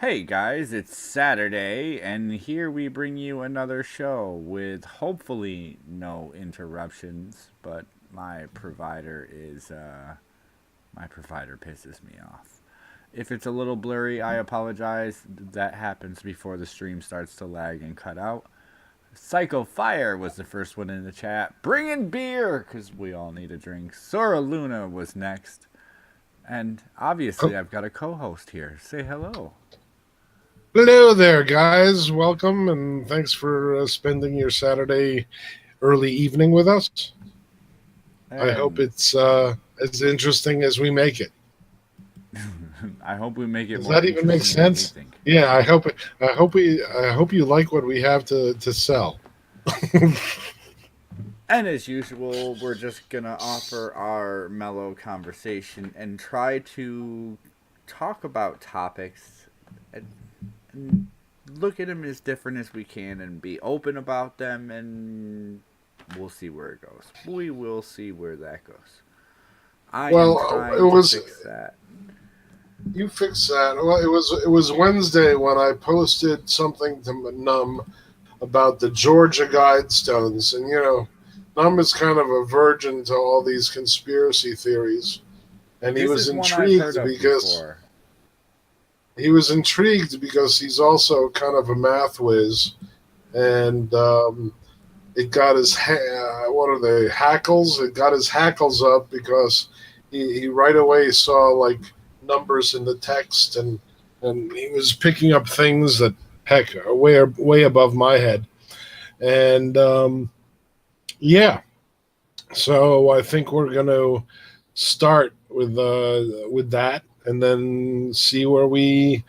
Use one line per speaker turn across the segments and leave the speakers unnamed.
Hey guys, it's Saturday, and here we bring you another show with hopefully no interruptions. But my provider pisses me off. If it's a little blurry, I apologize. That happens before the stream starts to lag and cut out. Psycho Fire was the first one in the chat. Bring in beer, because we all need a drink. Sora Luna was next. And obviously, I've got a co host here. Say hello.
Hello there, guys. Welcome, and thanks for spending your Saturday early evening with us. I hope it's as interesting as we make it.
I hope we make it
Does
more
that even make
interesting than we
sense?
think.
Yeah, I hope you like what we have to sell.
And as usual, we're just gonna offer our mellow conversation and try to talk about topics and look at them as different as we can and be open about them, and we'll see where it goes. We will see where that goes. I am trying to fix that.
You fix that. Well, it was Wednesday when I posted something to Num about the Georgia Guidestones, and Num is kind of a virgin to all these conspiracy theories, and he was intrigued because he's also kind of a math whiz, and it got his what are they, hackles? It got his hackles up because he right away saw like numbers in the text, and he was picking up things that heck are way above my head, and yeah. So I think we're going to start with that, and then see where we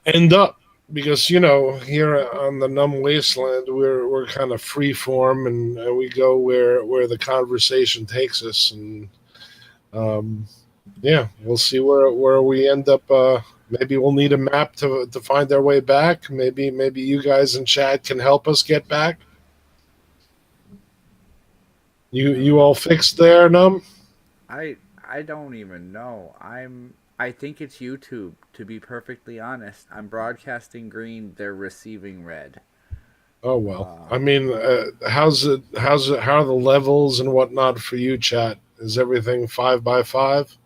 end up. Because here on the Numb Wasteland, we're kind of free form, and we go where the conversation takes us, and yeah, we'll see where we end up. Maybe we'll need a map to find our way back. Maybe you guys in chat can help us get back. You all fixed there, Num?
I don't even know. I think it's YouTube, to be perfectly honest. I'm broadcasting green, they're receiving red.
Oh well. I mean, how's it how are the levels and whatnot for you, chat? Is everything 5x5?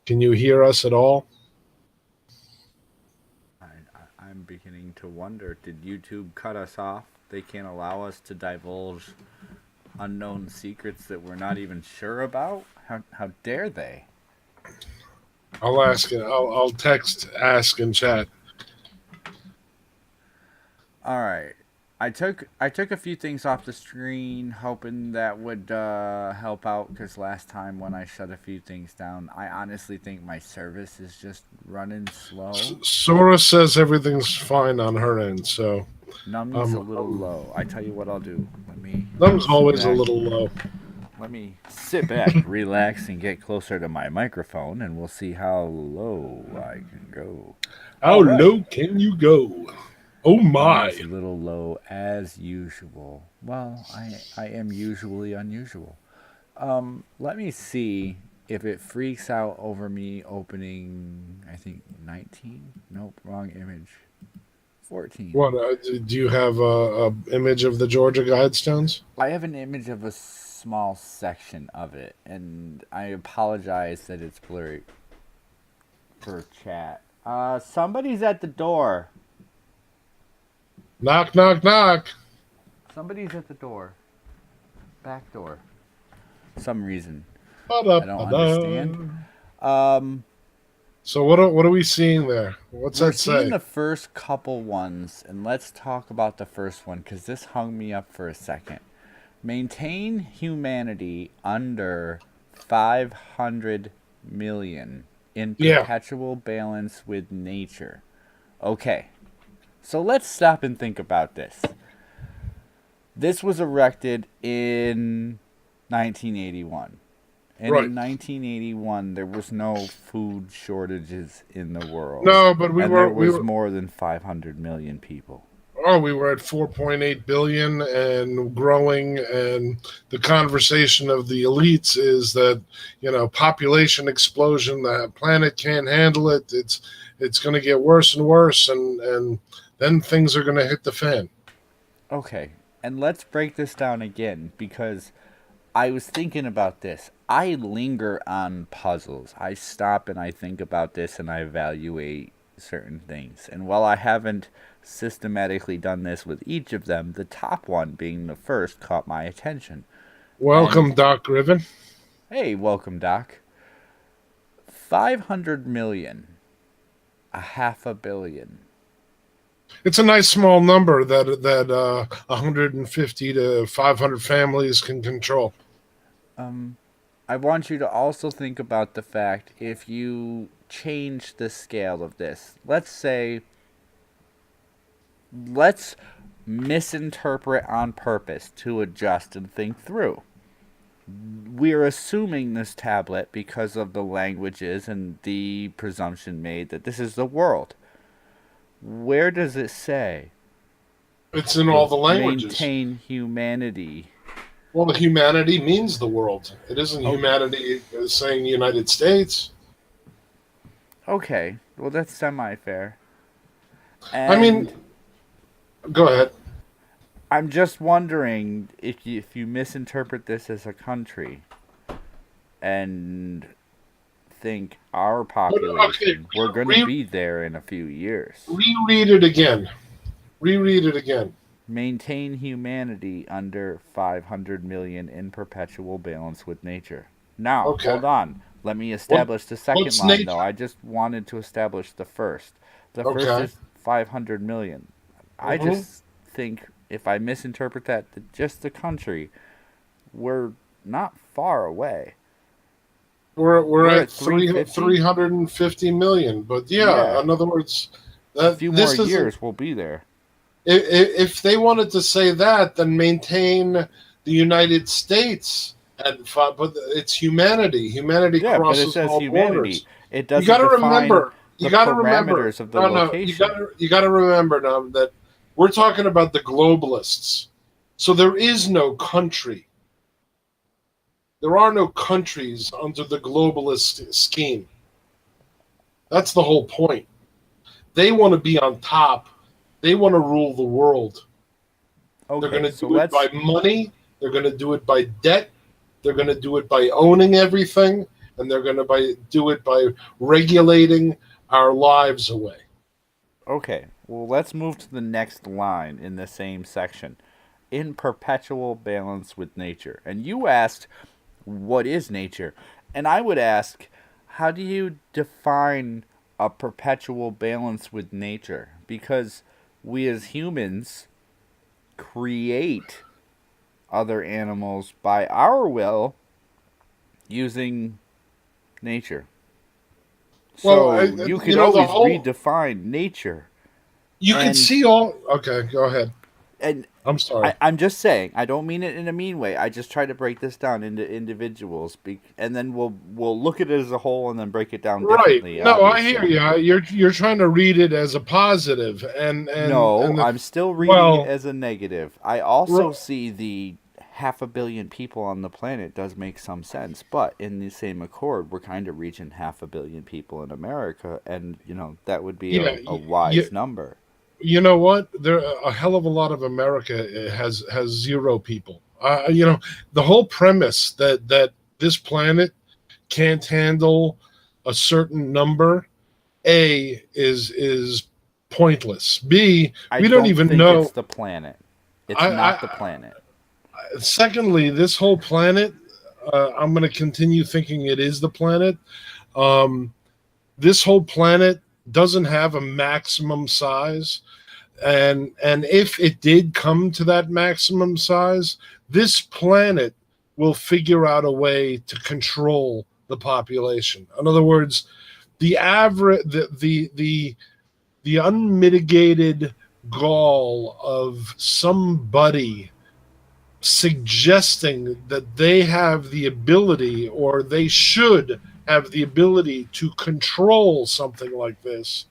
Can you hear us at all?
I'm beginning to wonder, did YouTube cut us off? They can't allow us to divulge unknown secrets that we're not even sure about? How dare they?
I'll ask it. I'll text ask in chat.
All right. I took a few things off the screen, hoping that would help out. Because last time when I shut a few things down, I honestly think my service is just running slow.
Sora says everything's fine on her end, so
Numb's a little low. I tell you what I'll do.
Numb's always a little low.
Let me sit back, relax, and get closer to my microphone, and we'll see how low I can go.
How low can you go? Oh my!
It's a little low as usual. Well, I am usually unusual. Let me see if it freaks out over me opening, I think, 19? Nope, wrong image. 14.
What, do you have a image of the Georgia Guidestones?
I have an image of a small section of it, and I apologize that it's blurry for chat. Somebody's at the door.
Knock, knock, knock.
Somebody's at the door. Back door. Some reason.
Ba-da-ba-da.
I don't understand.
So what are we seeing there? What's that say?
We're seeing the first couple ones, and let's talk about the first one, because this hung me up for a second. Maintain humanity under 500 million in perpetual balance with nature. Okay. So let's stop and think about this. This was erected in 1981. And in 1981, there was no food shortages in the world.
No, but there
was more than 500 million people.
Oh, we were at 4.8 billion and growing, and the conversation of the elites is that, population explosion, the planet can't handle it. It's going to get worse and worse, and then things are going to hit the fan.
Okay, and let's break this down again because I was thinking about this. I linger on puzzles. I stop and I think about this and I evaluate certain things. And while I haven't systematically done this with each of them, the top one being the first caught my attention.
Welcome,
And
Doc Riven.
hey, welcome, Doc. 500 million, a half a billion.
It's a nice small number that 150 to 500 families can control.
I want you to also think about the fact if you change the scale of this, let's misinterpret on purpose to adjust and think through. We're assuming this tablet because of the languages and the presumption made that this is the world. Where does it say
It's in all the languages.
maintain humanity?
Well, the humanity means the world. It isn't humanity saying United States.
Okay, well that's semi-fair.
I mean, go ahead.
I'm just wondering if you misinterpret this as a country and think our population, we're going to be there in a few years.
Reread it again. Reread it again.
Maintain humanity under 500 million in perpetual balance with nature. Now, hold on. Let me establish the second line,
nature?
though. I just wanted to establish the first. The first is 500 million. I just think if I misinterpret that, just the country, we're not far away.
We're at 350 million. But yeah, in other words,
a few more years we'll be there.
If they wanted to say that, then maintain the United States at 5, but it's humanity. Humanity crosses all borders.
It doesn't.
You got to remember. You got to remember.
Of the location.
You got to remember now that we're talking about the globalists. So there is no country. There are no countries under the globalist scheme. That's the whole point. They want to be on top. They want to rule the world.
Okay,
they're going to do it by money. They're going to do it by debt. They're going to do it by owning everything. And they're going to do it by regulating our lives away.
Okay, well, let's move to the next line in the same section. In perpetual balance with nature. And you asked, what is nature? And I would ask, how do you define a perpetual balance with nature? Because we as humans create other animals by our will using nature. So you can always redefine nature.
You can see all... Okay, go ahead.
And
I'm sorry.
I'm just saying. I don't mean it in a mean way. I just try to break this down into individuals, and then we'll look at it as a whole, and then break it down differently.
Right? No, obviously. I hear you. You're trying to read it as a positive, and
I'm still reading it as a negative. I also see the 500 million people on the planet does make some sense, but in the same accord, we're kind of reaching 500 million people in America, and that would be a wise number.
You know what? There a hell of a lot of America has zero people. The whole premise that this planet can't handle a certain number, A, is pointless. B, we don't even know
it's the planet. It's not the planet.
Secondly, this whole planet, I'm going to continue thinking it is the planet. This whole planet doesn't have a maximum size, and if it did come to that maximum size, this planet will figure out a way to control the population. In other words, the unmitigated gall of somebody suggesting that they have the ability, or they should have the ability, to control something like this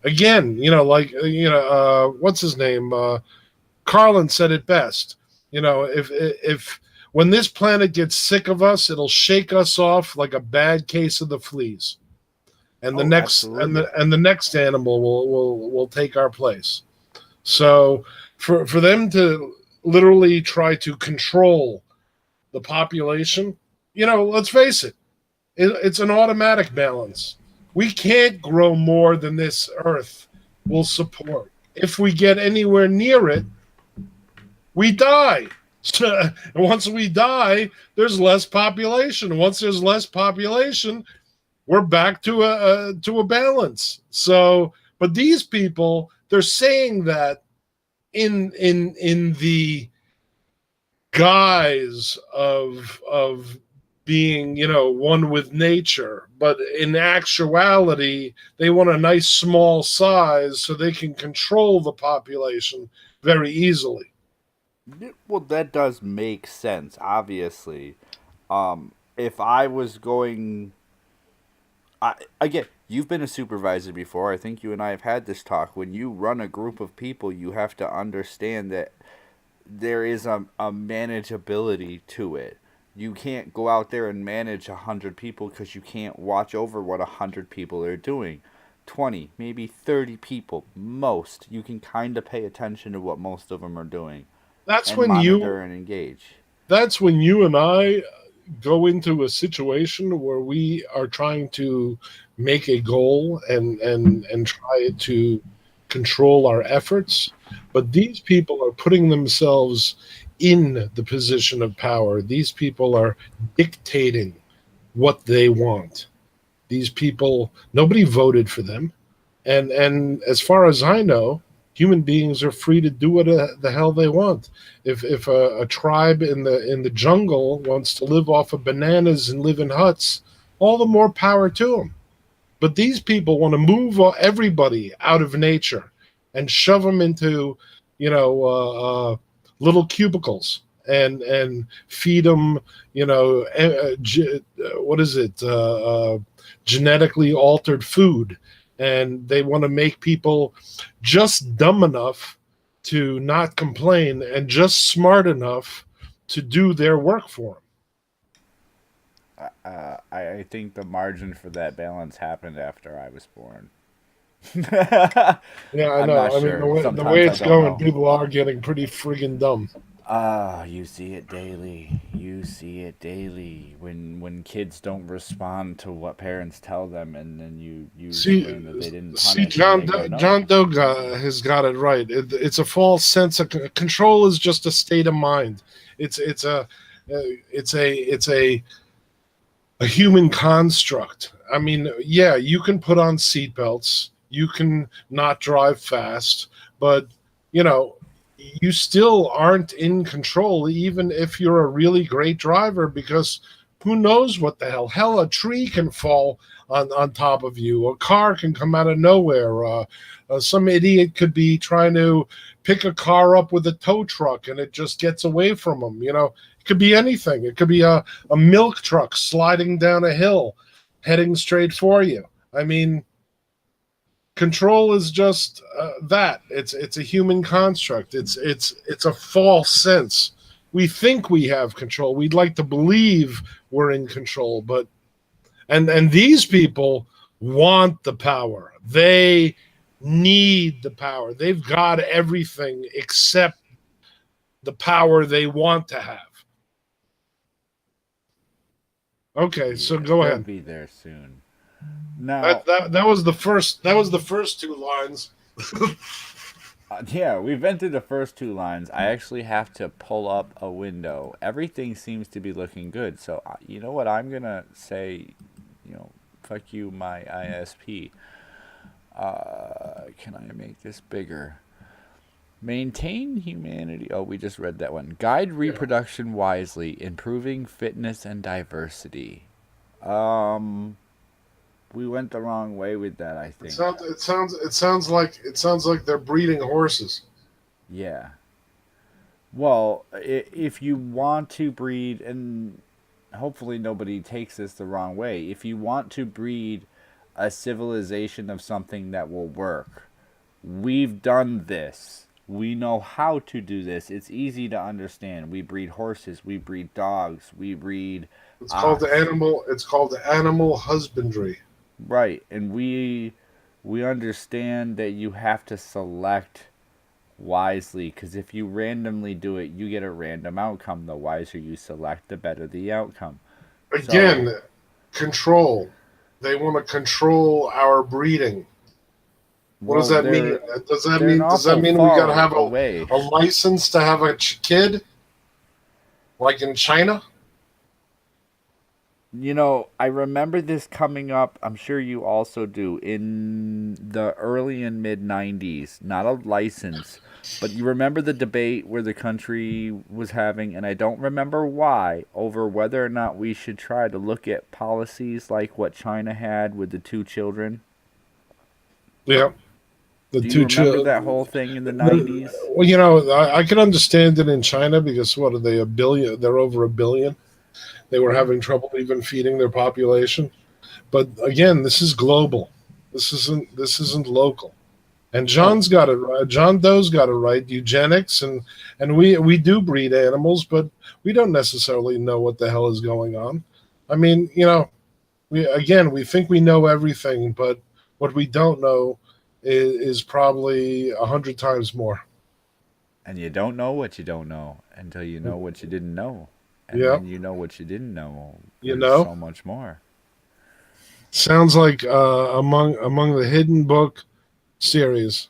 Again, what's his name? Carlin said it best. If when this planet gets sick of us, it'll shake us off like a bad case of the fleas, and the
Oh,
next
absolutely.
and the next animal will take our place. So for them to literally try to control the population, let's face it, it's an automatic balance. We can't grow more than this Earth will support. If we get anywhere near it, we die. And once we die, there's less population. Once there's less population, we're back to a balance. So, but these people, they're saying that in the guise of being, one with nature, but in actuality they want a nice small size so they can control the population very easily.
Well, that does make sense, obviously. If I was going, again, you've been a supervisor before. I think you and I have had this talk. When you run a group of people, you have to understand that there is a manageability to it. You can't go out there and manage 100 people because you can't watch over what 100 people are doing. 20, maybe 30 people, most. You can kind of pay attention to what most of them are doing
that's
and
when
monitor
you
and engage.
that's when you and I go into a situation where we are trying to make a goal and try to control our efforts, but these people are putting themselves in the position of power. These people are dictating what they want. These people, nobody voted for them, and as far as I know, human beings are free to do what the hell they want. If a tribe in the jungle wants to live off of bananas and live in huts, all the more power to them. But these people want to move everybody out of nature and shove them into, you know, little cubicles and feed them, what is it? Genetically altered food. And they want to make people just dumb enough to not complain and just smart enough to do their work for them.
I think the margin for that balance happened after I was born.
Yeah, I
I'm
know.
not
I mean, the
sure.
way the way
Sometimes I
it's
don't
going,
know.
people are getting pretty friggin' dumb.
Ah, you see it daily. You see it daily. When kids don't respond to what parents tell them, and then you
See,
learn that they didn't
see,
punish, and they go no.
John Doe has got it right. It's a false sense of control. Is just a state of mind. It's a human construct. I mean, yeah, you can put on seatbelts, you can not drive fast, but you know, you still aren't in control, even if you're a really great driver, because who knows what the hell? Hell, a tree can fall on top of you, a car can come out of nowhere. Some idiot could be trying to pick a car up with a tow truck and it just gets away from them. It could be anything. It could be a milk truck sliding down a hill, heading straight for you. I mean, control is just that. It's a human construct. It's a false sense. We think we have control. We'd like to believe we're in control, but and these people want the power. They need the power. They've got everything except the power they want to have. Okay, so
Yeah,
go
they'll
ahead.
be there soon. Now,
That was the first. That was the first two lines.
yeah, we've been through the first two lines. I actually have to pull up a window. Everything seems to be looking good. So, you know what I'm gonna say? You know, fuck you, my ISP. Can I make this bigger? Maintain humanity. Oh, we just read that one. Guide
Yeah.
reproduction wisely, improving fitness and diversity. Um, we went the wrong way with that, I
It
think.
sounds. It sounds like they're breeding horses.
Yeah. Well, if you want to breed, and hopefully nobody takes this the wrong way, if you want to breed a civilization of something that will work. We've done this. We know how to do this. It's easy to understand. We breed horses. We breed dogs. We breed
It's called the
ox.
animal. It's called the animal husbandry.
Right, and we understand that you have to select wisely because if you randomly do it, you get a random outcome. The wiser you select, the better the outcome. So,
Again, control. They want to control our breeding. What does
well,
that mean?
they're an
Does that
awful
mean we got to
far
have
away.
a license to have a kid, like in China?
You know, I remember this coming up. I'm sure you also do in the early and mid 90s. Not a license, but you remember the debate where the country was having, and I don't remember why, over whether or not we should try to look at policies like what China had with the two children.
Yeah, the
Do you
two
remember
children.
that whole thing in the 90s?
Well, I can understand it in China because what are they, a billion? They're over a billion. They were
Yeah.
having trouble even feeding their population. But again, this is global. This isn't local. And
Oh,
John's got it right. John Doe's got it right. Eugenics and we do breed animals, but we don't necessarily know what the hell is going on. I mean, we think we know everything, but what we don't know is probably 100 times more.
and you don't know what you don't know until you know what you didn't know. And
Yeah,
then you know what you didn't know.
you
There's
know.
so much more.
Sounds like among the hidden book series.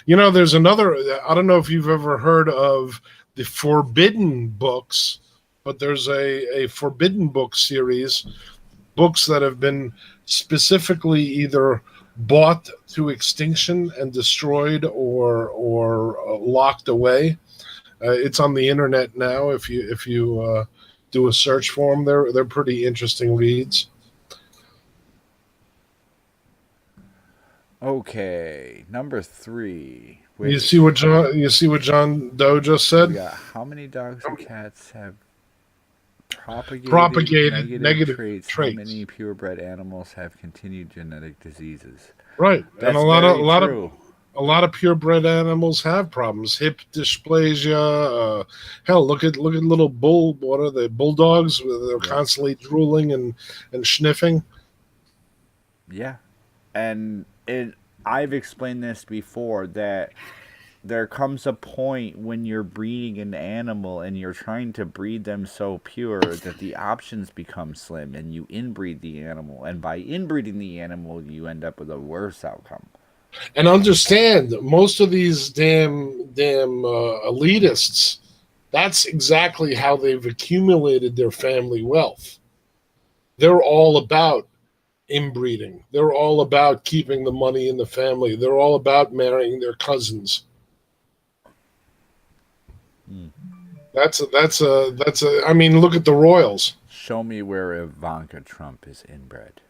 There's another. I don't know if you've ever heard of the Forbidden Books, but there's a Forbidden Book series, books that have been specifically either bought to extinction and destroyed or locked away. It's on the internet now. If you do a search for them, they're pretty interesting reads.
Okay, number 3,
You see
which
what John Doe just
we
said?
got how many dogs or cats have propagated
Propagated
negative
negative
traits? How
traits.
many purebred animals have continued genetic diseases?
Right, and a
That's
lot of a
very
lot of
true.
a lot of purebred animals have problems, hip dysplasia. Hell, look at little bull. What are they? Bulldogs. They're
Yep.
constantly drooling and sniffing.
Yeah. And I've explained this before that there comes a point when you're breeding an animal and you're trying to breed them so pure that the options become slim and you inbreed the animal, and by inbreeding the animal you end up with a worse outcome.
And understand, most of these damn elitists. That's exactly how they've accumulated their family wealth. They're all about inbreeding. They're all about keeping the money in the family. They're all about marrying their cousins.
Mm.
That's a. I mean, look at the royals.
Show me where Ivanka Trump is inbred.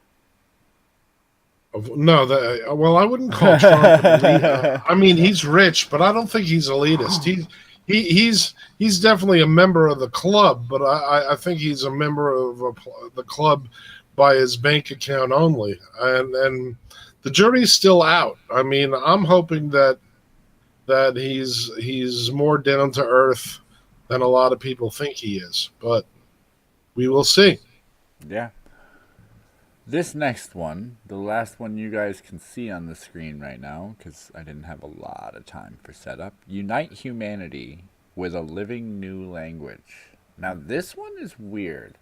No, well, I wouldn't call Trump an elite. I mean, he's rich, but I don't think he's elitist. He's definitely a member of the club, but I think he's a member of the club by his bank account only, and the jury's still out. I mean, I'm hoping that he's more down to earth than a lot of people think he is, but we will see.
Yeah. This next one, the last one you guys can see on the screen right now, because I didn't have a lot of time for setup. Unite humanity with a living new language. Now, this one is weird.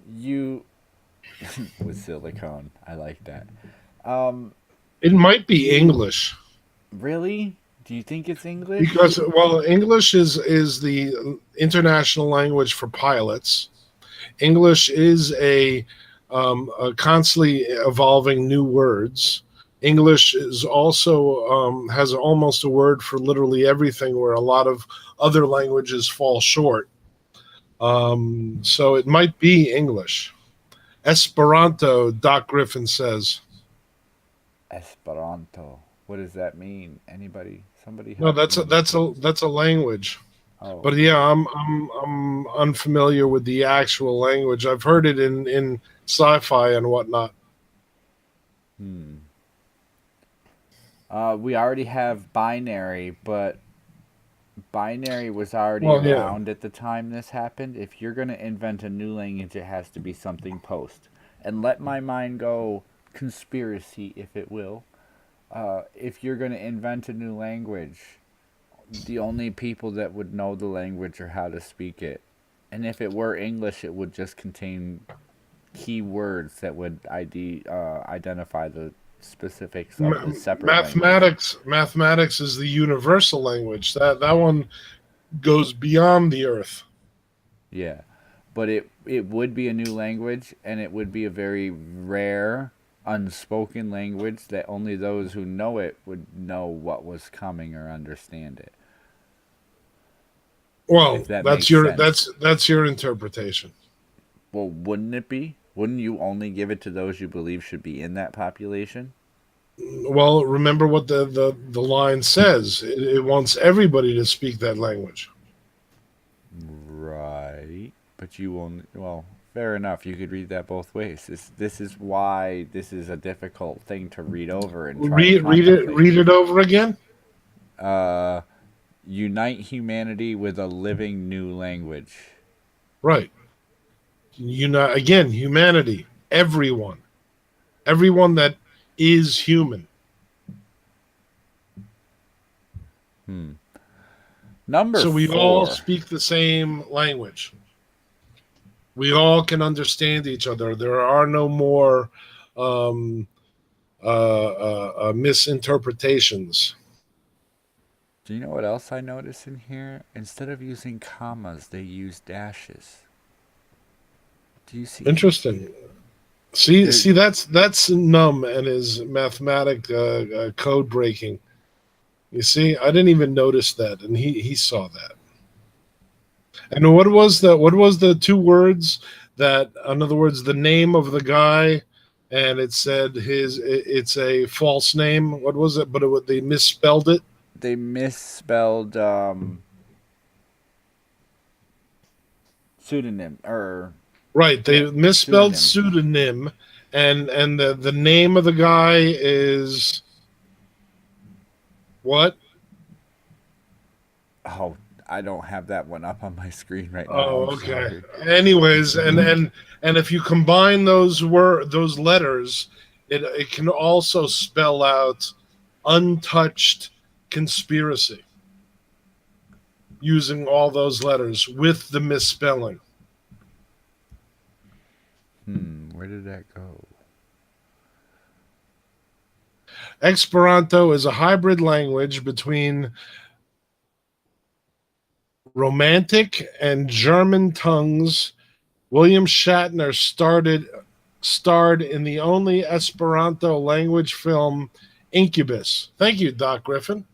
You. With silicone. I like that. Um,
It might be English.
really? Do you think it's English?
Because well, English is the international language for pilots. English is a constantly evolving new words. English is also has almost a word for literally everything, where a lot of other languages fall short. So it might be English. Esperanto, Doc Griffin says.
Esperanto. What does that mean? Anybody? Somebody
No,
help
that's a
me.
that's a that's a language.
Oh,
But yeah, I'm unfamiliar with the actual language. I've heard it in sci-fi and whatnot.
Hmm. We already have binary, but binary was already
Well, yeah.
around at the time this happened. If you're going to invent a new language, it has to be something post. And let my mind go conspiracy, if it will. If you're going to invent a new language, the only people that would know the language or how to speak it. And if it were English, it would just contain key words that would identify the specifics of the separate language.
Mathematics is the universal language. That one goes beyond the earth.
Yeah, but it would be a new language, and it would be a very rare, unspoken language that only those who know it would know what was coming or understand it.
Well,
If that makes sense.
that's your interpretation.
Well, wouldn't it be? Wouldn't you only give it to those you believe should be in that population?
Well, remember what the line says. It wants everybody to speak that language.
Right. But you only, well, fair enough. You could read that both ways. This is why this is a difficult thing to read over and try to contemplate.
Read it over again.
Uh, Unite humanity with a living new language.
Right. Again, humanity, everyone that is human.
Number
So we all
4.
speak the same language. We all can understand each other. There are no more misinterpretations.
Do you know what else I notice in here? Instead of using commas, they use dashes. Do you see?
Interesting.
There,
See, that's Num and his mathematic code breaking. You see, I didn't even notice that, and he saw that. And what was the two words that, in other words, the name of the guy, and it said it's a false name. What was it? But they misspelled it.
they misspelled pseudonym or
Right,
yeah,
they misspelled
pseudonym.
pseudonym, and the name of the guy is what?
Oh, I don't have that one up on my screen right now.
Oh,
I'm
okay.
sorry.
Anyways, and if you combine those letters, it can also spell out untouched conspiracy using all those letters with the misspelling.
Where did that go?
Esperanto is a hybrid language between Romantic and German tongues. William Shatner starred in the only Esperanto language film Incubus. Thank you, Doc Griffin.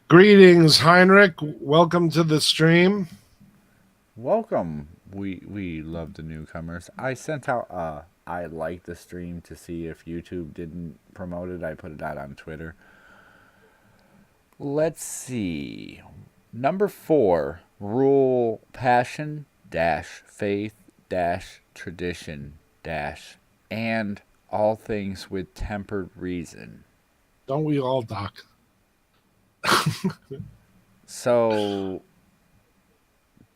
Greetings, Heinrich. Welcome to the stream.
Welcome. We love the newcomers. I sent out I liked the stream to see if YouTube didn't promote it. I put it out on Twitter. Let's see. Number 4, rule passion dash faith dash tradition dash and all things with tempered reason.
Don't we all, Doc?
So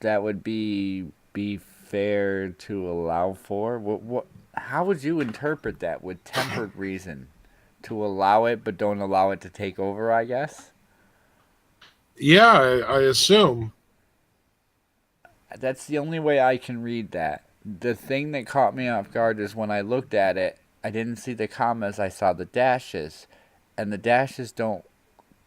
that would be fair to allow for. What how would you interpret that with tempered reason? To allow it but don't allow it to take over, I guess.
Yeah, I assume.
That's the only way I can read that. The thing that caught me off guard is when I looked at it, I didn't see the commas, I saw the dashes, and the dashes don't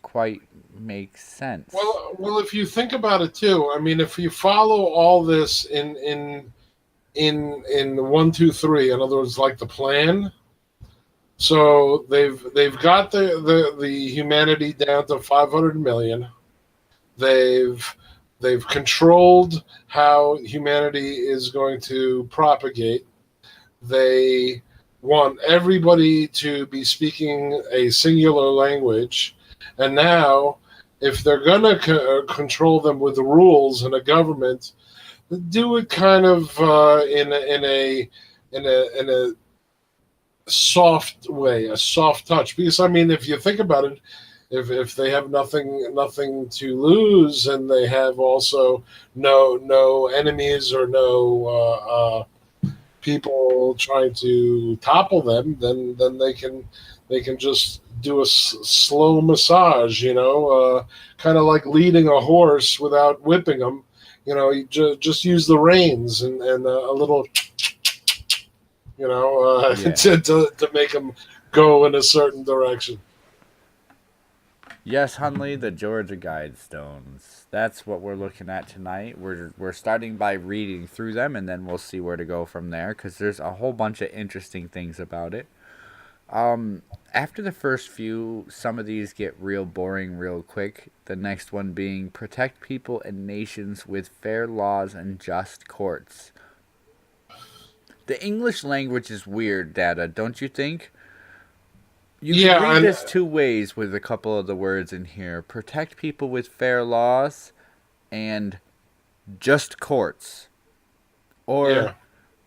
quite make sense.
Well, if you think about it too, I mean, if you follow all this in 1, 2, 3, in other words, like the plan. So they've got the humanity down to 500 million. They've controlled how humanity is going to propagate. They want everybody to be speaking a singular language. And now, if they're going to control them with the rules and a government, do it kind of in a soft way, a soft touch. Because I mean, if you think about it, if they have nothing to lose, and they have also no enemies or no people trying to topple them, then they can just do a slow massage, kind of like leading a horse without whipping them. You just use the reins and a little,
Yeah.
to make them go in a certain direction.
Yes, Hunley, the Georgia Guidestones. That's what we're looking at tonight. We're starting by reading through them, and then we'll see where to go from there, because there's a whole bunch of interesting things about it. After the first few, some of these get real boring real quick. The next one being protect people and nations with fair laws and just courts. The English language is weird, Data, don't you think? You can read this two ways with a couple of the words in here. Protect people with fair laws and just courts. Or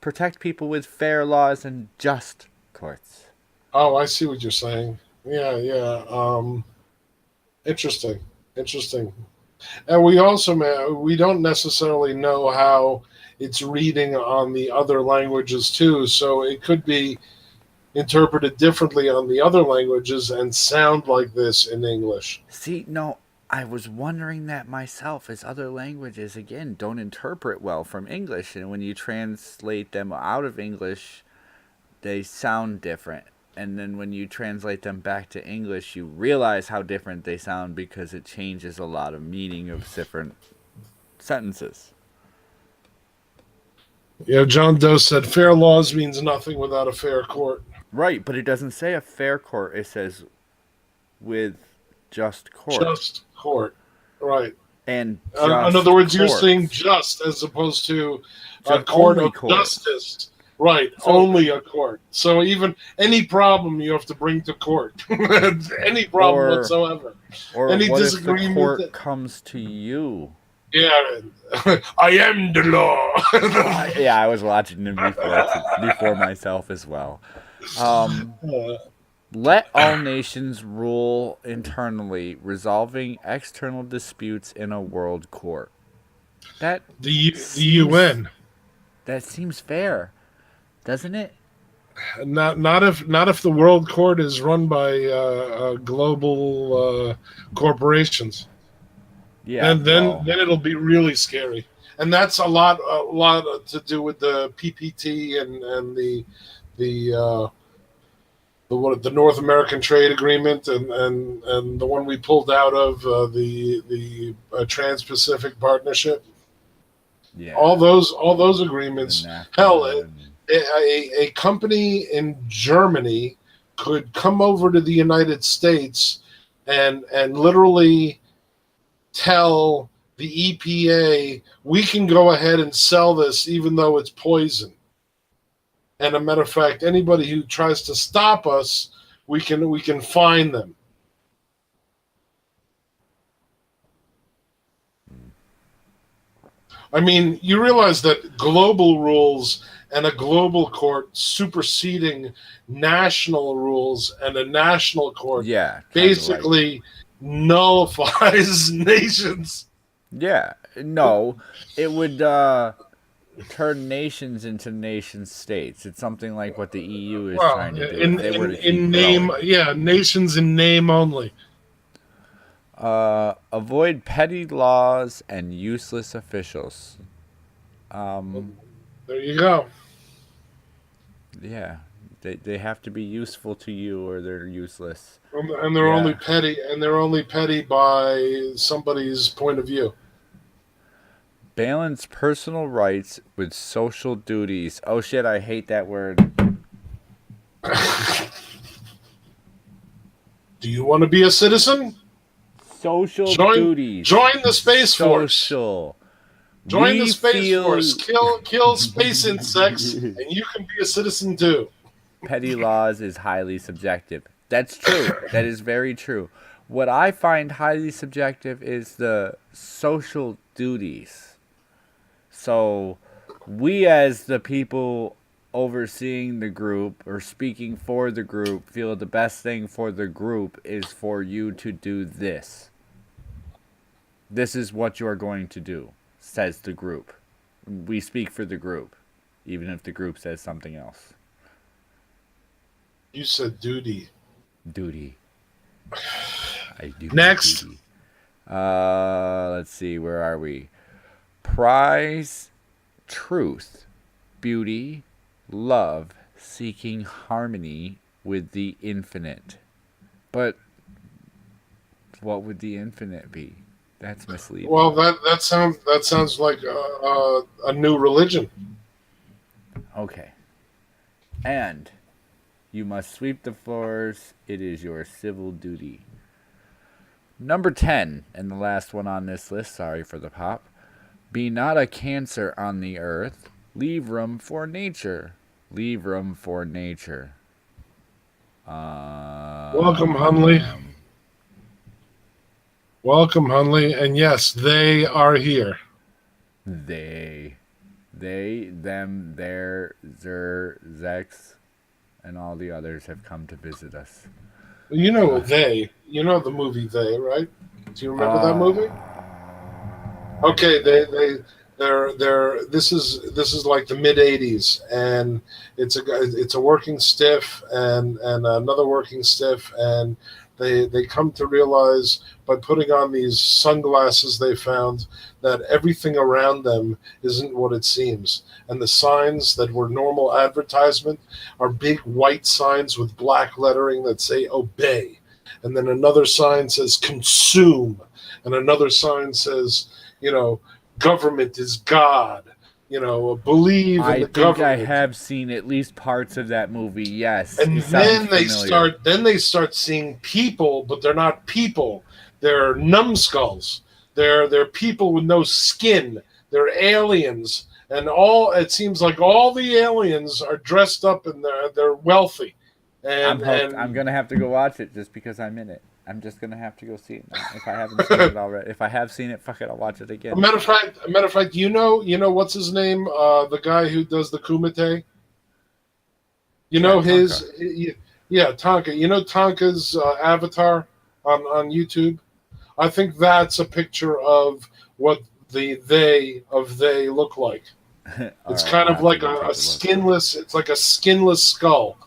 protect people with fair laws and just courts.
Oh, I see what you're saying. Yeah. Interesting. Interesting. And we also, we don't necessarily know how it's reading on the other languages too. So it could be interpreted differently on the other languages and sound like this in English.
See, no, I was wondering that myself, as other languages, again, don't interpret well from English. And when you translate them out of English, they sound different. And then when you translate them back to English, you realize how different they sound because it changes a lot of meaning of different sentences.
John Doe said fair laws means nothing without a fair court.
Right, but it doesn't say a fair court. It says with just court.
Just court. Right.
And
in other words,
courts.
You're saying just as opposed to a court of justice. Right, so, only a court. So even any problem you have to bring to court. Any problem whatsoever.
Or
any
what
disagreement
if the court comes to you?
Yeah, I am the law.
I was watching them before myself as well. Let all nations rule internally, resolving external disputes in a world court. That
the UN.
That seems fair, doesn't it?
Not if the world court is run by global corporations.
Yeah,
and then it'll be really scary, and that's a lot to do with the PPT and the North American Trade Agreement and the one we pulled out of the Trans-Pacific Partnership.
Yeah,
all those agreements. Hell, a company in Germany could come over to the United States and literally tell the EPA, we can go ahead and sell this even though it's poison. And a matter of fact, anybody who tries to stop us, we can fine them. I mean, you realize that global rules and a global court superseding national rules and a national court basically nullifies nations.
Yeah, no, it would turn nations into nation states. It's something like what the EU is trying to do.
In name, nations in name only.
Avoid petty laws and useless officials.
There you go.
Yeah, they have to be useful to you, or they're useless.
And they're only petty. And they're only petty by somebody's point of view.
Balance personal rights with social duties. Oh shit! I hate that word.
Do you want to be a citizen?
Social duties.
Join the Space Force.
Social.
Join the Space Force. Kill space insects, and you can be a citizen too.
Petty laws is highly subjective. That's true. That is very true. What I find highly subjective is the social duties. So we, as the people overseeing the group or speaking for the group, feel the best thing for the group is for you to do this. This is what you are going to do, says the group. We speak for the group, even if the group says something else.
You said duty.
Duty. I do
Next.
duty. Let's see, where are we? Prize truth, beauty, love, seeking harmony with the infinite. But what would the infinite be? That's misleading.
Well, that sounds like a new religion.
Okay. And you must sweep the floors. It is your civil duty. Number 10, and the last one on this list, sorry for the pop. Be not a cancer on the earth. Leave room for nature. Leave room for nature.
Welcome, Hunley. Welcome, Hunley. And yes, they are here.
They, them, their, Zex, and all the others have come to visit us.
You know they. You know the movie They, right? Do you remember that movie? Okay, they're this is like the mid '80s, and it's a working stiff and another working stiff, and they come to realize by putting on these sunglasses they found that everything around them isn't what it seems, and the signs that were normal advertisement are big white signs with black lettering that say obey, and then another sign says consume, and another sign says, government is God. Believe in the government.
I have seen at least parts of that movie. Yes,
and then they start seeing people, but they're not people. They're numbskulls. They're people with no skin. They're aliens, and it seems like all the aliens are dressed up and they're wealthy. And
I'm gonna have to go watch it just because I'm in it. I'm just gonna have to go see it now. If I haven't seen it already. If I have seen it, fuck it, I'll watch it again.
A matter of fact, you know what's his name? The guy who does the Kumite. Tonka. Yeah, Tonka. You know Tonka's avatar on YouTube. I think that's a picture of what they look like. It's
Right,
kind of like a skinless. It's like a skinless skull.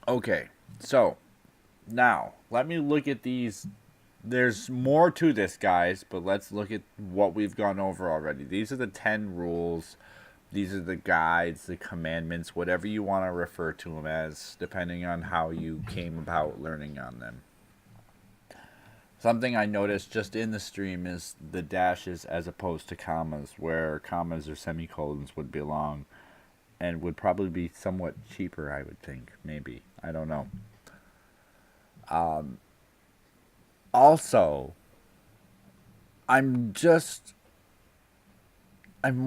Okay, so now let me look at these. There's more to this, guys, but let's look at what we've gone over already. These are the 10 rules. These are the guides, the commandments, whatever you want to refer to them as, depending on how you came about learning on them. Something I noticed just in the stream is the dashes as opposed to commas, where commas or semicolons would belong and would probably be somewhat cheaper, I would think. Maybe. I don't know. Also, I'm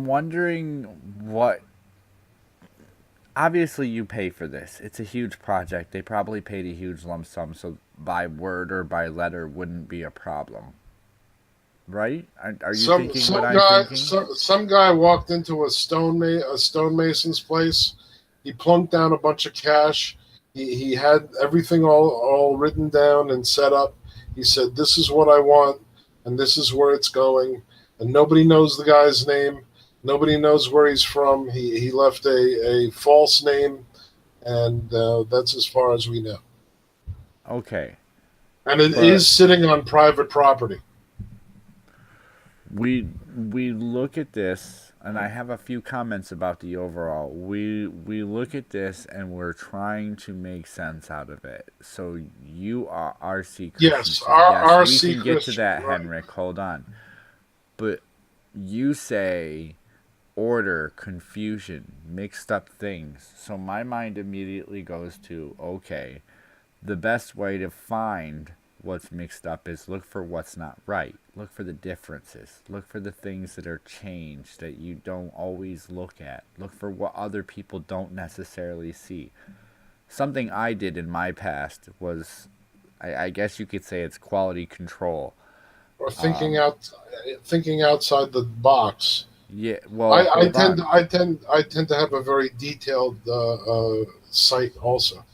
wondering what... Obviously, you pay for this. It's a huge project. They probably paid a huge lump sum, so by word or by letter wouldn't be a problem. Right? Are you thinking what I'm thinking?
Some guy walked into a stonemason's place. He plunked down a bunch of cash. He had everything all written down and set up. He said, "This is what I want, and this is where it's going." And nobody knows the guy's name. Nobody knows where he's from. He left a false name, and that's as far as we know.
Okay.
And it is sitting on private property.
We look at this, and I have a few comments about the overall. We look at this, and we're trying to make sense out of it. So you are RC Christian.
Yes, RC
we can get to that,
right.
Henrik. Hold on. But you say order, confusion, mixed up things. So my mind immediately goes to, okay, the best way to find what's mixed up is look for what's not right. Look for the differences. Look for the things that are changed that you don't always look at. Look for what other people don't necessarily see. Something I did in my past was I guess you could say it's quality control.
or
Um,
thinking outside the box.
yeah, well,
I
hold
tend
on.
to, I tend to have a very detailed site also.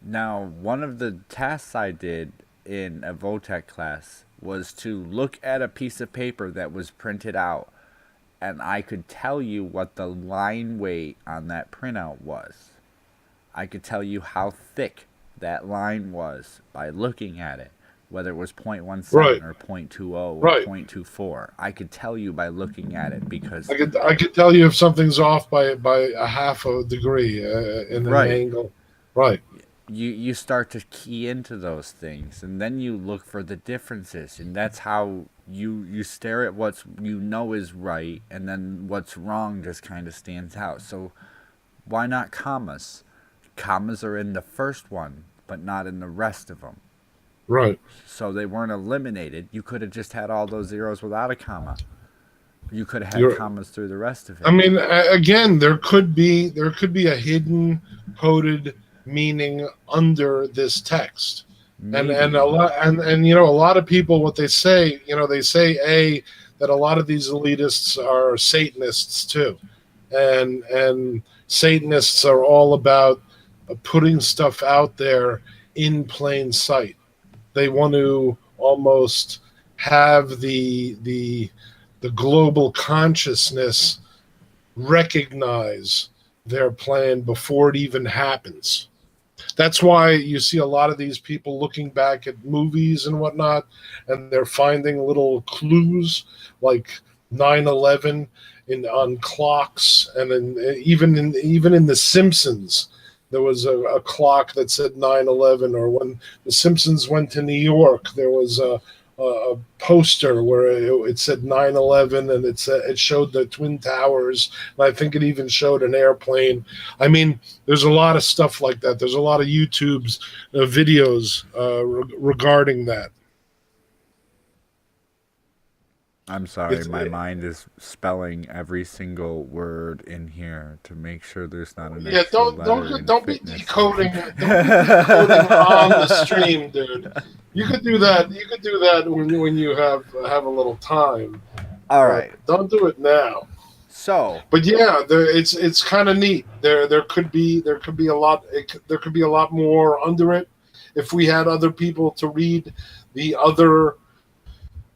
Now, one of the tasks I did in a Votech class was to look at a piece of paper that was printed out, and I could tell you what the line weight on that printout was. I could tell you how thick that line was by looking at it, whether it was 0.17
Right,
or 0.20 or
right.
0.24. I could tell you by looking at it because,
I could tell you if something's off by a half a degree in an
right,
angle. Right,
you start to key into those things and then you look for the differences, and that's how you stare at what's you know is right, and then what's wrong just kind of stands out. So why not commas? Commas are in the first one but not in the rest of them,
right.
so they weren't eliminated. You could have just had all those zeros without a comma. You could have had
You're.
commas through the rest of
I
it.
mean, again, there could be a hidden coded meaning under this text, and a
Maybe.
lot and you know a lot of people what they say they say that a lot of these elitists are Satanists too, and Satanists are all about putting stuff out there in plain sight. They want to almost have the global consciousness recognize their plan before it even happens. That's why you see a lot of these people looking back at movies and whatnot, and they're finding little clues like 9/11 in on clocks, and even in The Simpsons, there was a clock that said 9/11. Or when The Simpsons went to New York, there was a poster where it said 9/11, and it showed the Twin Towers, and I think it even showed an airplane. I mean, there's a lot of stuff like that. There's a lot of YouTube's videos regarding that.
I'm sorry,
It's
my mind is spelling every single word in here to make sure there's not an
Yeah,
extra letter in fitness.
don't be decoding on the stream, dude. You could do that. You could do that when you have a little time,
All
but
right.
don't do it now.
So,
But yeah, it's kind of neat. There could be a lot. There could be a lot more under it if we had other people to read the other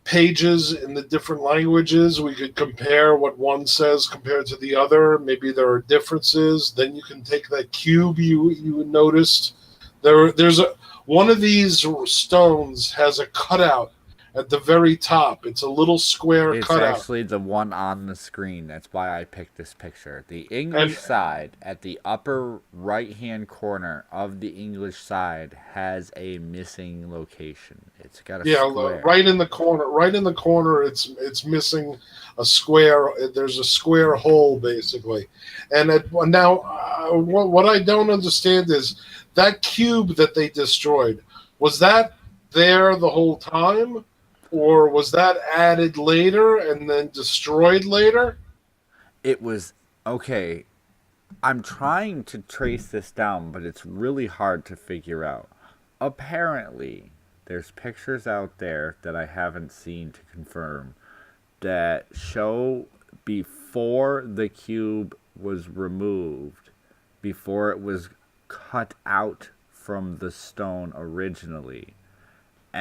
pages in the different languages. We could compare what one says compared to the other. Maybe there are differences. Then you can take that cube you noticed. There's a one of these stones has a cutout at the very top. It's a little square
it's
cutout.
actually the one on the screen. That's why I picked this picture. The
And
English side, at the upper right hand corner of the English side, has a missing location. It's got a
yeah,
square.
right in the corner, it's missing a square. There's a square hole basically, and now what I don't understand is that cube that they destroyed, was that there the whole time, or was that added later and then destroyed later?
It was okay. I'm trying to trace this down, but it's really hard to figure out. Apparently, there's pictures out there that I haven't seen to confirm that show before the cube was removed, before it was cut out from the stone originally.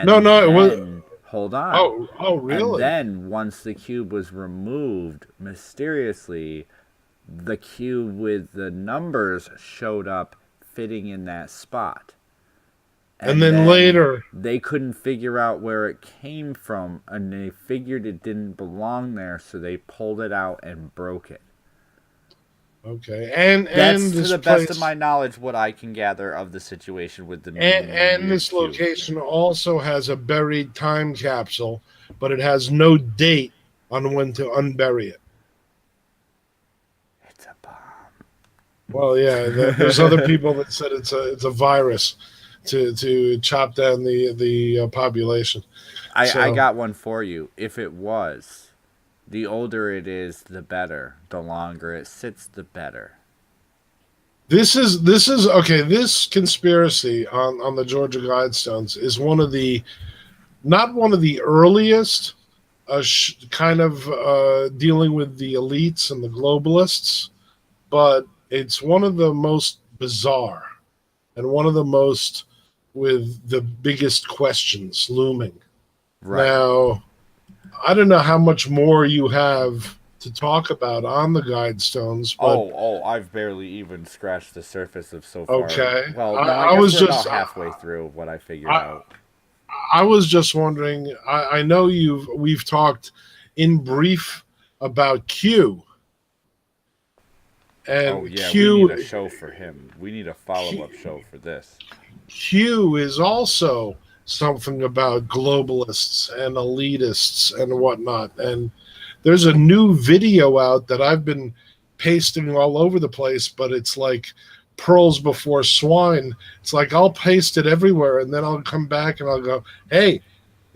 No,
And
no, it was.
then, hold on.
Oh,
And
really?
then, once the cube was removed, mysteriously, the cube with the numbers showed up fitting in that spot.
And
And
then
then
later,
they couldn't figure out where it came from, and they figured it didn't belong there, so they pulled it out and broke it.
okay,
That's
and
to
this
the best of
place
my knowledge what I can gather of the situation with the meaning
and
weird
this
cube.
location also has a buried time capsule, but it has no date on when to unbury it.
It's a bomb.
Well, yeah, there's other people that said it's a virus to chop down the population.
I
So
got one for you. If it was, the older it is, the better. The longer it sits, the better.
This is okay. This conspiracy on the Georgia Guidestones is one of the not one of the earliest kind of dealing with the elites and the globalists, but it's one of the most bizarre and one of the most with the biggest questions looming.
Right.
Now, I don't know how much more you have to talk about on the Guidestones, but
I've barely even scratched the surface of so far.
okay.
Well,
I,
no, I
I
guess
was
we're about
just
halfway through what I figured
I,
out.
I was just wondering. I know we've talked in brief about Q,
Oh
and
yeah, we need a show for him. We need a follow-up show for this.
Q is also something about globalists and elitists and whatnot. And there's a new video out that I've been pasting all over the place, but it's like pearls before swine. It's like I'll paste it everywhere, and then I'll come back and I'll go, "Hey,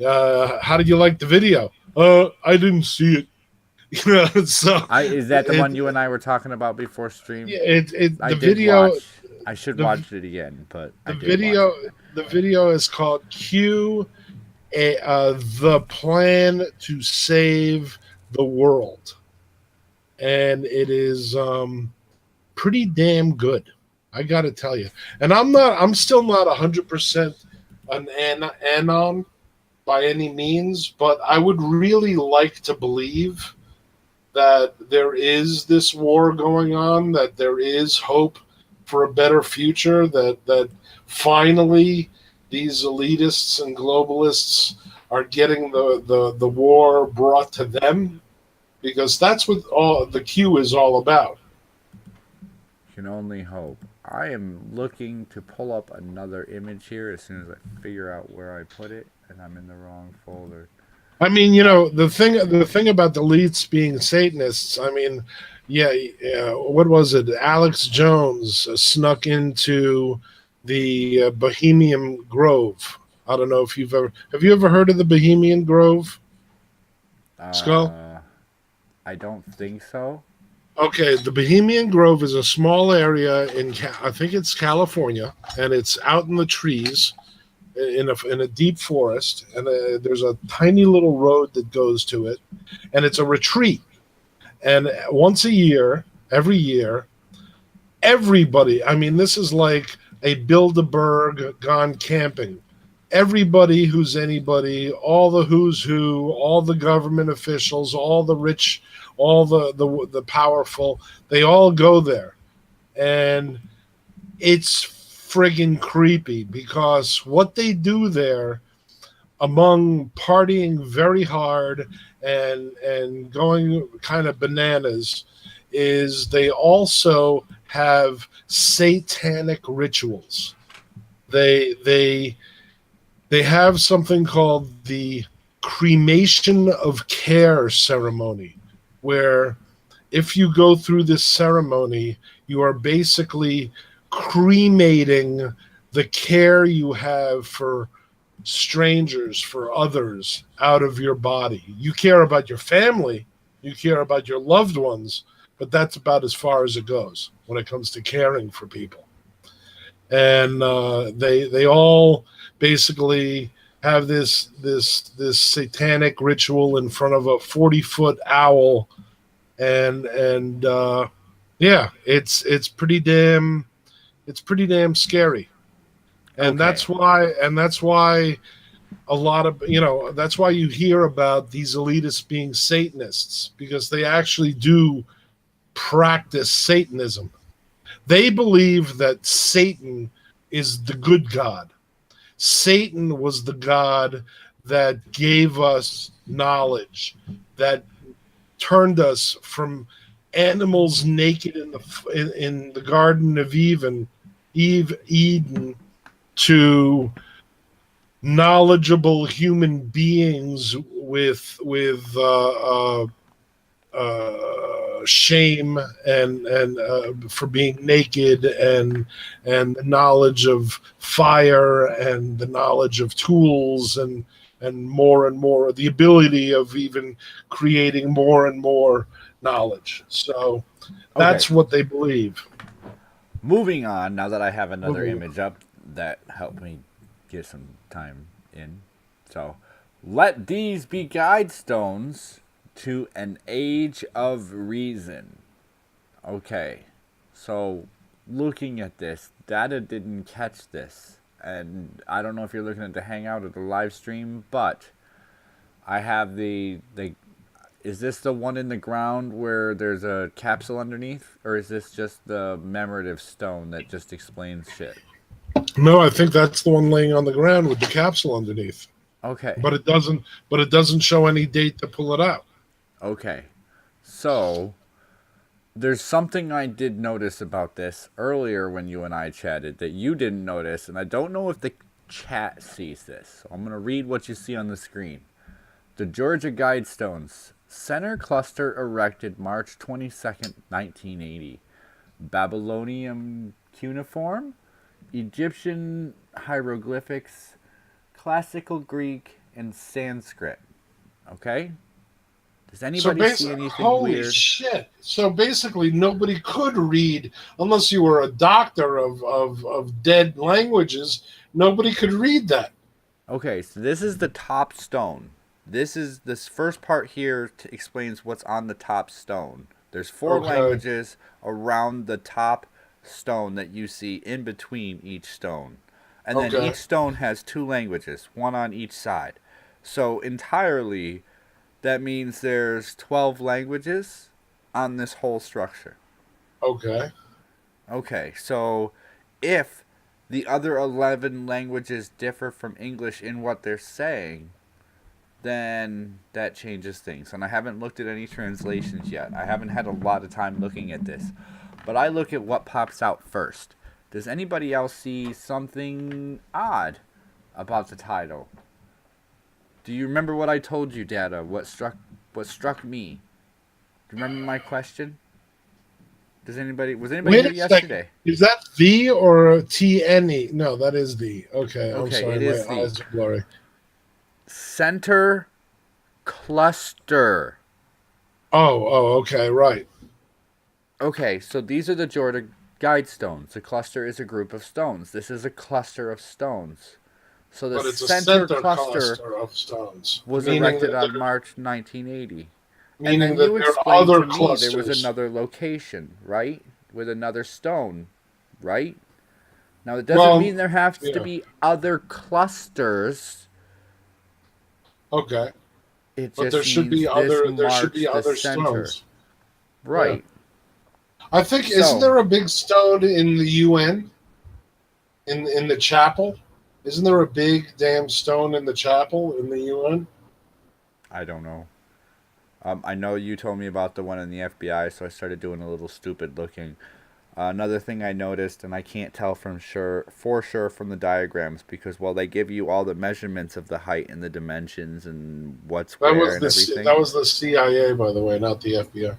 how did you like the video?" I didn't see it. So
Is that the one you and I were talking about before stream?
it
I
the
did
video
watch. I should
the
watch it again, but I
the
did watch
video
it.
the video is called Q, the plan to save the world, and it is pretty damn good. I got to tell you, and I'm still not 100% an anon by any means, but I would really like to believe that there is this war going on, that there is hope for a better future, that finally these elitists and globalists are getting the war brought to them, because that's what all the Q is all about.
Can only hope. I am looking to pull up another image here as soon as I figure out where I put it, and I'm in the wrong folder.
I mean, the thing about the elites being Satanists. I mean, yeah. What was it? Alex Jones snuck into the Bohemian Grove. I don't know if have you ever heard of the Bohemian Grove, Skull?
Uh, I don't think so.
Okay, the Bohemian Grove is a small area I think it's California, and it's out in the trees in a deep forest, and there's a tiny little road that goes to it, and it's a retreat. And once a year, every year, everybody. I mean, this is like a Bilderberg gone camping. Everybody who's anybody, all the who's who, all the government officials, all the rich, all the powerful, they all go there, and it's friggin' creepy because what they do there, among partying very hard and going kind of bananas, is they also have satanic rituals. They have something called the cremation of care ceremony, where if you go through this ceremony, you are basically cremating the care you have for strangers, for others, out of your body. You care about your family, you care about your loved ones, but that's about as far as it goes when it comes to caring for people. And they all basically have this satanic ritual in front of a 40-foot owl, and yeah, it's pretty damn scary. And
Okay.
that's why a lot of that's why you hear about these elitists being Satanists, because they actually do practice Satanism. They believe that Satan is the good God. Satan was the God that gave us knowledge, that turned us from animals naked in the Garden of Eden, to knowledgeable human beings with shame and for being naked, and the knowledge of fire and the knowledge of tools, and more, the ability of even creating more and more knowledge. So
Okay.
that's what they believe.
Moving on, now that I have another
Moving.
image up that helped me get some time in. So, let these be guidestones to an age of reason. Okay, so looking at this, Data didn't catch this. And I don't know if you're looking at the Hangout or the live stream, but I have the is this the one in the ground where there's a capsule underneath, or is this just the commemorative stone that just explains shit?
No, I think that's the one laying on the ground with the capsule underneath.
Okay.
But it doesn't. But it doesn't show any date to pull it out.
Okay. So there's something I did notice about this earlier when you and I chatted that you didn't notice, and I don't know if the chat sees this. So I'm going to read what you see on the screen. The Georgia Guidestones. Center cluster erected March 22nd, 1980. Babylonian cuneiform, Egyptian hieroglyphics, classical Greek, and Sanskrit. Okay? Does anybody see anything
holy
weird?
shit! So basically, nobody could read unless you were a doctor of dead languages. Nobody could read that.
Okay, so this is the top stone. This first part here explains what's on the top stone. There's four
Okay.
languages around the top stone that you see in between each stone. And then
Okay.
each stone has two languages, one on each side. So entirely, that means there's 12 languages on this whole structure.
Okay.
Okay, so if the other 11 languages differ from English in what they're saying, then that changes things. And I haven't looked at any translations yet. I haven't had a lot of time looking at this. But I look at what pops out first. Does anybody else see something odd about the title? Do you remember what I told you, Data? What struck me? Do you remember my question? Was anybody
Wait
here
a
yesterday?
second. Is that V or TNE? No, that is the. Okay, I'm
Okay,
sorry.
it
My
is the
eyes are blurry.
center cluster.
Oh, okay, right.
Okay, so these are the Georgia Guidestones. A cluster is a group of stones. This is a cluster of stones. So the
But it's a
center
center
cluster
cluster of stones,
was
meaning
erected
that
on March 1980. And
meaning
then
that
you
there are
explained
other
to me there was
clusters.
another location, right? With another stone, right? Now, it doesn't
Well,
mean there has to
yeah.
be other clusters.
Okay,
It
but there
just
should
means
be
this
other. There should
marks
be
the
other
center.
stones. Yeah,
Right.
I think isn't
So,
there a big stone in the UN in the chapel? Isn't there a big damn stone in the chapel in the UN?
I don't know. I know you told me about the one in the FBI, so I started doing a little stupid looking. Another thing I noticed, and I can't tell for sure from the diagrams, because while they give you all the measurements of the height and the dimensions and what's where and
That
everything,
was the CIA, by the way, not the FBI.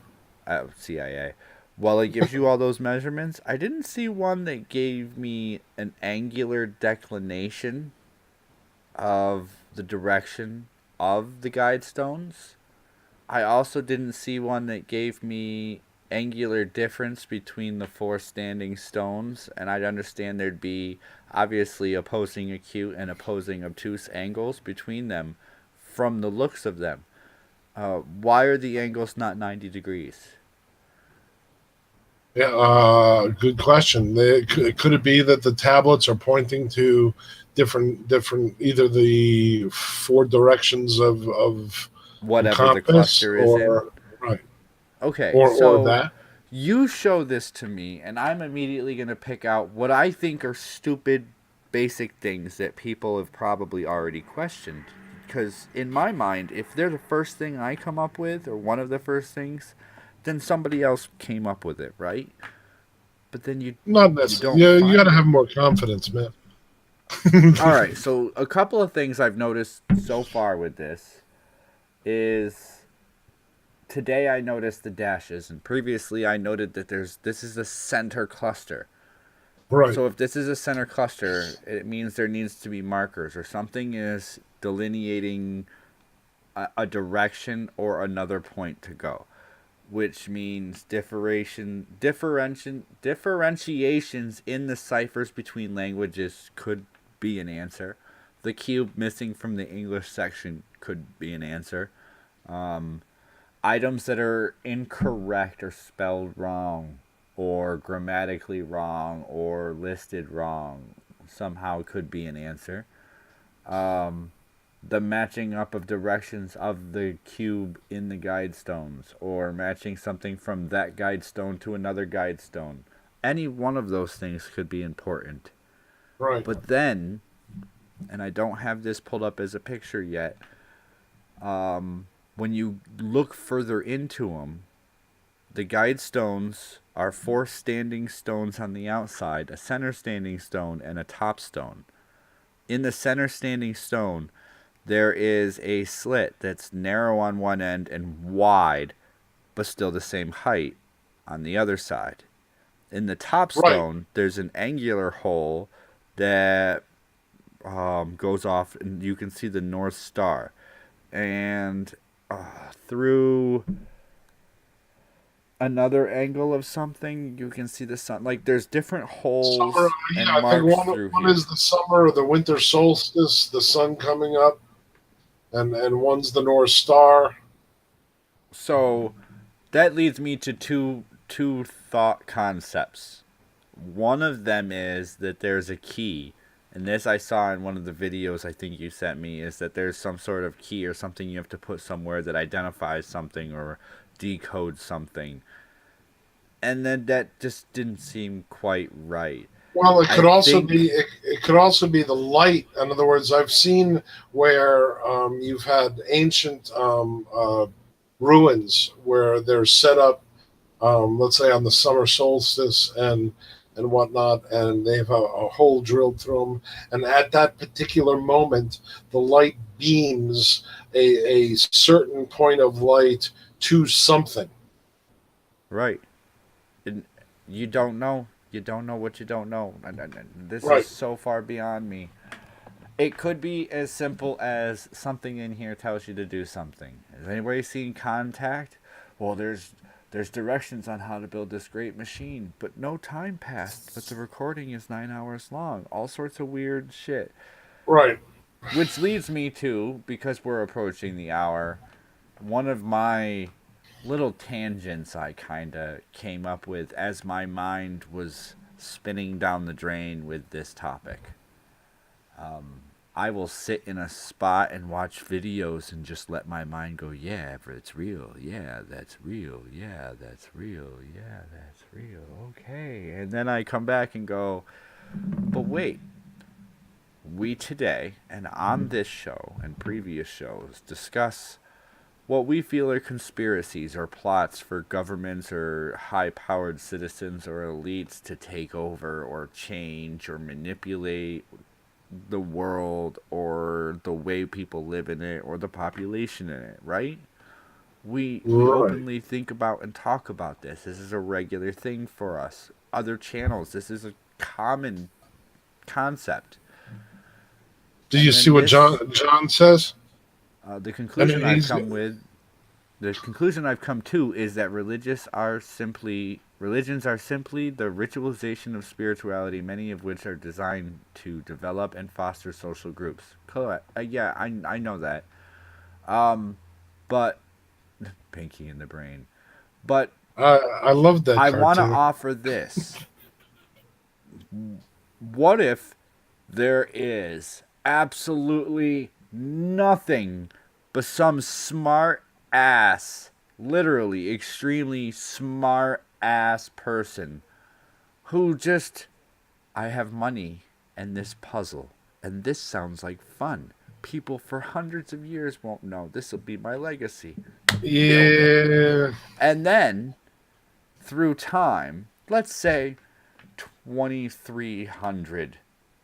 CIA, while it gives you all those measurements, I didn't see one that gave me an angular declination of the direction of the guidestones. I also didn't see one that gave me angular difference between the four standing stones, and I'd understand there'd be obviously opposing acute and opposing obtuse angles between them from the looks of them. Why are the angles not 90 degrees?
Yeah, good question. Could it be that the tablets are pointing to different either the four directions of the
Whatever the
compass,
cluster is in.
or right,
Okay,
or
so
that?
you show this to me, and I'm immediately going to pick out what I think are stupid, basic things that people have probably already questioned. Because in my mind, if they're the first thing I come up with, or one of the first things, then somebody else came up with it, right? But then
Not
you
necessarily.
don't
Yeah, you got
find
to have
it.
more confidence, man.
All right, so a couple of things I've noticed so far with this is today I noticed the dashes, and previously I noted that this is a center cluster.
Right.
So if this is a center cluster, it means there needs to be markers, or something is delineating a direction or another point to go. which means differentiations in the ciphers between languages could be an answer. The cube missing from the English section could be an answer. Items that are incorrect or spelled wrong or grammatically wrong or listed wrong somehow could be an answer. The matching up of directions of the cube in the Guidestones, or matching something from that Guidestone to another Guidestone. Any one of those things could be important.
Right.
But then, and I don't have this pulled up as a picture yet, when you look further into them, the Guidestones are 4 standing stones on the outside, a center standing stone, and a top stone. In the center standing stone, there is a slit that's narrow on one end and wide, but still the same height on the other side. In the top stone, there's an angular hole that goes off, and you can see the North Star. And through another angle of something, you can see the sun. Like, there's different holes and
I
marks
think
through
one
here.
is the summer or the winter solstice, the sun coming up, and one's the North Star.
So that leads me to two thought concepts. One of them is that there's a key, and this I saw in one of the videos I think you sent me, is that there's some sort of key or something you have to put somewhere that identifies something or decodes something. And then that just didn't seem quite right.
Well, it could also be it could also be the light. In other words, I've seen where you've had ancient ruins where they're set up, let's say on the summer solstice and whatnot, and they have a hole drilled through them, and at that particular moment, the light beams a certain point of light to something.
Right. And you don't know. You don't know what you don't know. This
Right.
is so far beyond me. It could be as simple as something in here tells you to do something. Has anybody seen Contact? Well, there's directions on how to build this great machine, but no time passed. But the recording is 9 hours long. All sorts of weird shit.
Right.
Which leads me to, because we're approaching the hour, one of my little tangents I kind of came up with as my mind was spinning down the drain with this topic. I will sit in a spot and watch videos and just let my mind go, yeah, it's real. Yeah, that's real. Yeah, that's real. Yeah, that's real. Okay. And then I come back and go, but wait. We today, and on this show and previous shows, discuss what we feel are conspiracies or plots for governments or high-powered citizens or elites to take over or change or manipulate the world or the way people live in it or the population in it, right? We openly think about and talk about this. This is a regular thing for us. Other channels, this is a common concept.
Do you see what John says?
The conclusion I've come to is that religions are simply the ritualization of spirituality, many of which are designed to develop and foster social groups. Correct. Yeah, I know that. But Pinky in the Brain. But
I love that.
I want to offer this. What if there is absolutely nothing but some smart ass, literally extremely smart ass person who just, I have money and this puzzle and this sounds like fun. People for hundreds of years won't know. This will be my legacy.
Yeah.
And then through time, let's say 2300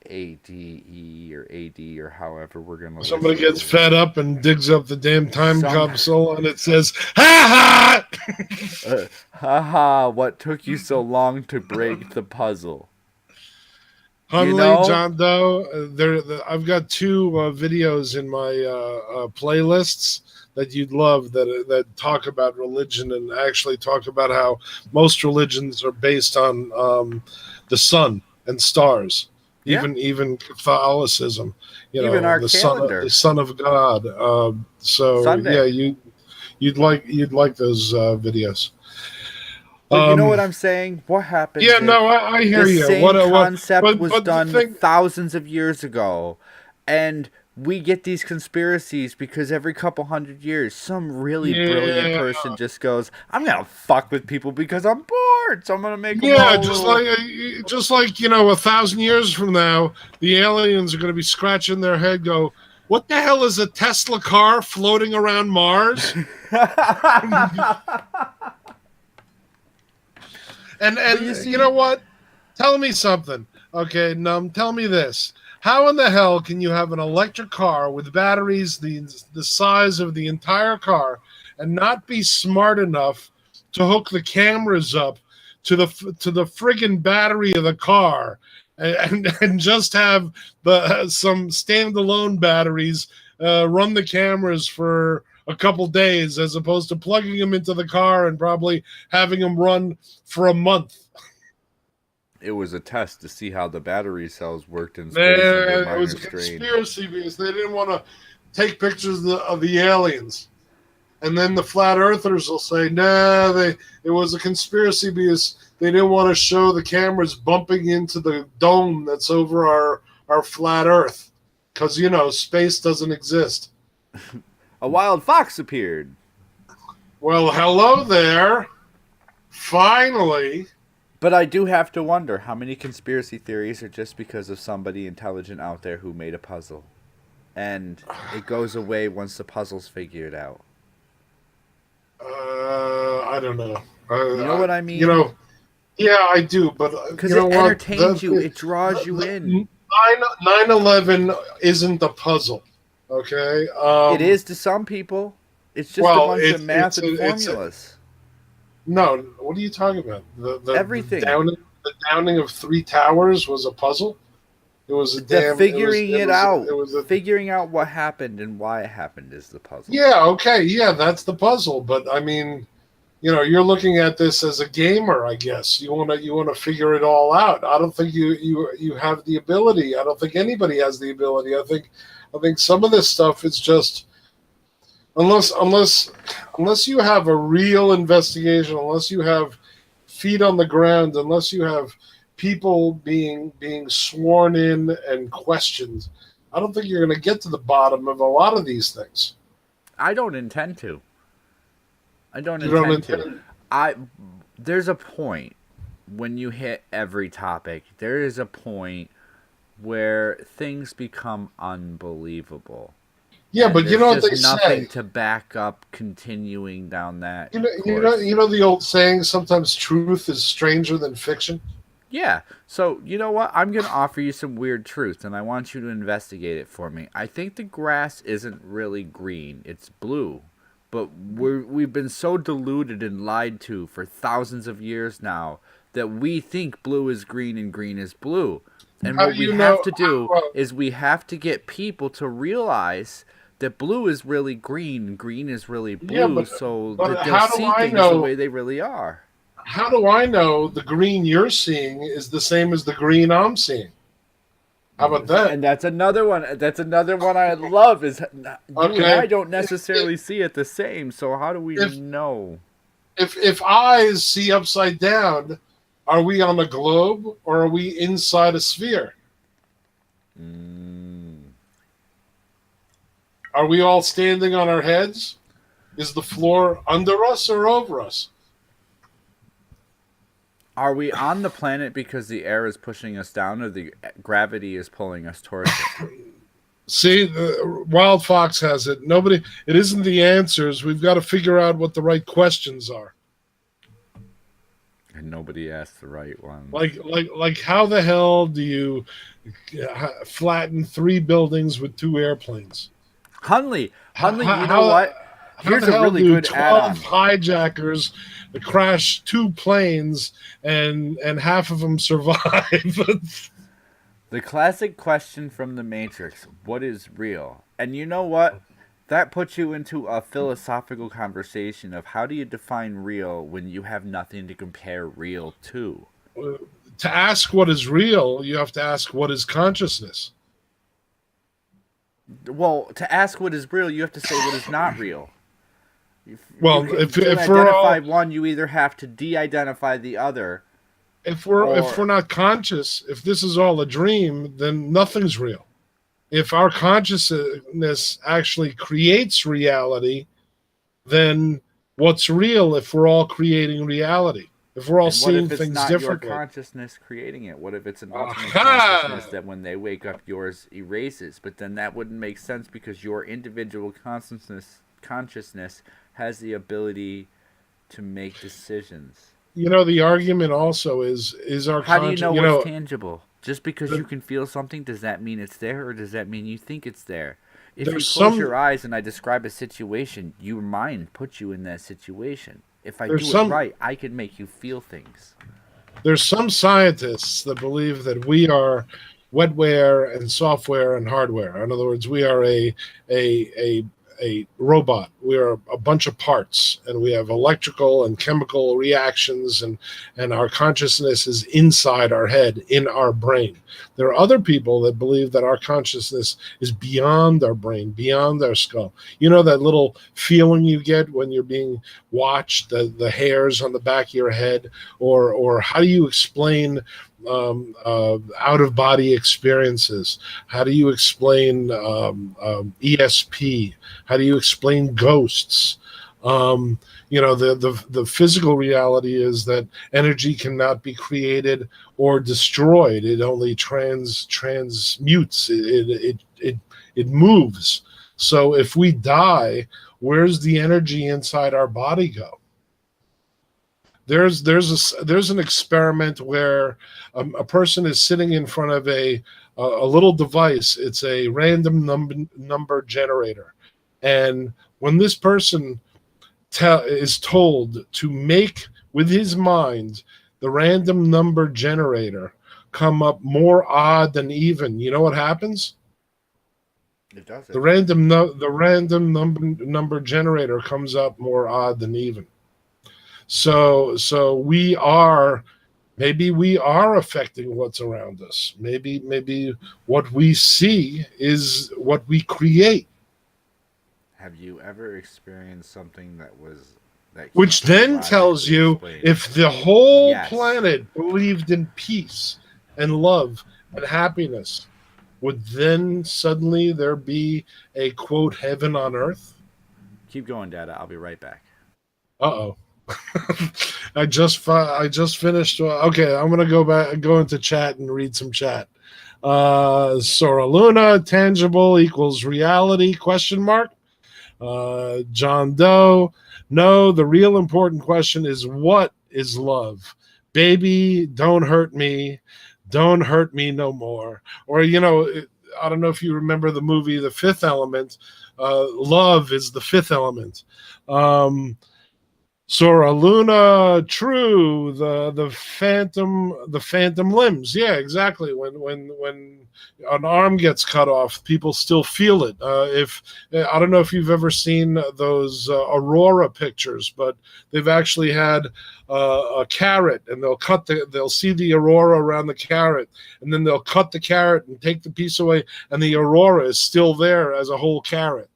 ADE or AD or however we're going to.
Somebody gets fed up and digs up the damn time capsule and it says, "Ha ha!"
Haha, what took you so long to break the puzzle?
Hunley, John Doe, I've got 2 videos in my playlists that you'd love that talk about religion and actually talk about how most religions are based on the sun and stars.
Yeah.
Even Catholicism,
Even our
the
calendar.
Son of God. So yeah,
Sunday.
you'd like those videos.
But you know what I'm saying? What
Yeah,
happens if
no, I hear
the
you.
same
What?
concept was
But the
done
thing,
thousands of years ago, and we get these conspiracies because every couple hundred years, some really brilliant
yeah,
person just goes, "I'm gonna fuck with people because I'm bored, so I'm gonna make them
yeah,
all a little."
just like 1,000 years from now, the aliens are going to be scratching their head, go, "What the hell is a Tesla car floating around Mars?"
But you
And you know
see,
what? Tell me something. Okay, tell me this. How in the hell can you have an electric car with batteries the size of the entire car and not be smart enough to hook the cameras up to the friggin' battery of the car and just have some standalone batteries run the cameras for a couple days as opposed to plugging them into the car and probably having them run for a month?
it was a test to see how the battery cells worked in space under
Man, it was
minor
a
strain.
conspiracy because they didn't want to take pictures of the aliens. And then the flat earthers will say, nah, it was a conspiracy because they didn't want to show the cameras bumping into the dome that's over our flat earth. Because, space doesn't exist.
A wild fox appeared.
Well, hello there. Finally.
But I do have to wonder how many conspiracy theories are just because of somebody intelligent out there who made a puzzle. And it goes away once the puzzle's figured out.
I don't know.
You know what I mean?
Yeah, I do. But
Because
you
it
know what?
entertains you, it draws you in.
9/11 isn't a puzzle. Okay.
It is to some people. It's just a
Well,
bunch of math and
it's a
formulas.
no. What are you talking about?
Everything.
The downing of three towers was a puzzle. It was a
The
damn.
figuring it out.
It was a.
Figuring out what happened and why it happened is the puzzle.
Yeah. Okay. Yeah, that's the puzzle. But I mean, you're looking at this as a gamer. I guess you want to figure it all out. I don't think you have the ability. I don't think anybody has the ability. I think some of this stuff is just unless you have a real investigation, unless you have feet on the ground, unless you have people being sworn in and questioned, I don't think you're going to get to the bottom of a lot of these things.
I don't intend to. I don't
You don't
intend to.
intend.
There's a point when you hit every topic. There is a point where things become unbelievable.
Yeah,
And
but you
there's
know what they
just nothing
say.
to back up continuing down that
You
course.
know the old saying. Sometimes truth is stranger than fiction.
Yeah. So, you know what? I'm going to offer you some weird truth, and I want you to investigate it for me. I think the grass isn't really green, it's blue. But we've been so deluded and lied to for thousands of years now that we think blue is green and green is blue. And
How
what
do
we
you
have
know?
to do
Well,
is we have to get people to realize that blue is really green and green is really
yeah,
blue so
but
that they'll
how do
see
I
things the
know?
way they really are.
How do I know the green you're seeing is the same as the green I'm seeing? How about that?
And that's another one. That's another one I love. Is you and
Okay.
I don't necessarily see it the same. So how do we
If
know?
if eyes see upside down, are we on a globe or are we inside a sphere?
Mm.
Are we all standing on our heads? Is the floor under us or over us?
Are we on the planet because the air is pushing us down, or the gravity is pulling us towards it?
See, the Wild Fox has it. Nobody. It isn't the answers. We've got to figure out what the right questions are.
And nobody asked the right ones.
Like how the hell do you flatten three buildings with two airplanes?
Hunley,
How,
you know what?
how
Here's
the
a
hell
really
do
good
12
add-on.
hijackers crash two planes and half of them survive?
The classic question from The Matrix: what is real? And you know what? that puts you into a philosophical conversation of how do you define real when you have nothing to compare real to?
To ask what is real, you have to ask what is consciousness.
Well, to ask what is real, you have to say what is not real. You
Well,
can to
if we're
identify
all
one, you either have to de-identify the other,
if we're
or
not conscious, if this is all a dream, then nothing's real. If our consciousness actually creates reality, then what's real if we're all creating reality? If we're all
and what
seeing
if it's
things
not your
differently?
consciousness creating it? What if it's an alternate consciousness
Aha!
that when they wake up yours erases? But then that wouldn't make sense because your individual consciousness has the ability to make decisions.
The argument also is our
How do you
conscious.
know what's tangible? Just because you
The,
can feel something, does that mean it's there, or does that mean you think it's there? If you
there's
close
some
your eyes and I describe a situation, your mind puts you in that situation. If I
there's
do it
some
right, I can make you feel things.
there's some scientists that believe that we are wetware and software and hardware. In other words, we are a a a robot. We are a bunch of parts, and we have electrical and chemical reactions, and our consciousness is inside our head, in our brain. There are other people that believe that our consciousness is beyond our brain, beyond our skull. You know that little feeling you get when you're being watched, the hairs on the back of your head, or how do you explain out of body experiences? How do you explain ESP? How do you explain ghosts? The physical reality is that energy cannot be created or destroyed. It only transmutes. It moves. So if we die, where's the energy inside our body go? There's an experiment where a person is sitting in front of a little device. It's a random number generator, and when this person is told to make with his mind the random number generator come up more odd than even, you know what happens?
It does
The
it.
random number generator comes up more odd than even. So maybe we are affecting what's around us. Maybe what we see is what we create,
Have you ever experienced something that
which
can't be
then tells
logically
you
explained?
if the whole
Yes.
planet believed in peace and love and happiness, would then suddenly there be a quote heaven on earth?
Keep going, Dada. I'll be right back.
Uh-oh. I just finished. Okay, I'm gonna go into chat and read some chat. Sora Luna, tangible equals reality? Question mark. John Doe, no. The real important question is what is love, baby? Don't hurt me no more. Or I don't know if you remember the movie The Fifth Element. Love is the fifth element. Sora Luna, true. The phantom limbs. Yeah, exactly. When an arm gets cut off, people still feel it. If I don't know if you've ever seen those aurora pictures, but they've actually had a carrot, and they'll see the aurora around the carrot, and then they'll cut the carrot and take the piece away, and the aurora is still there as a whole carrot.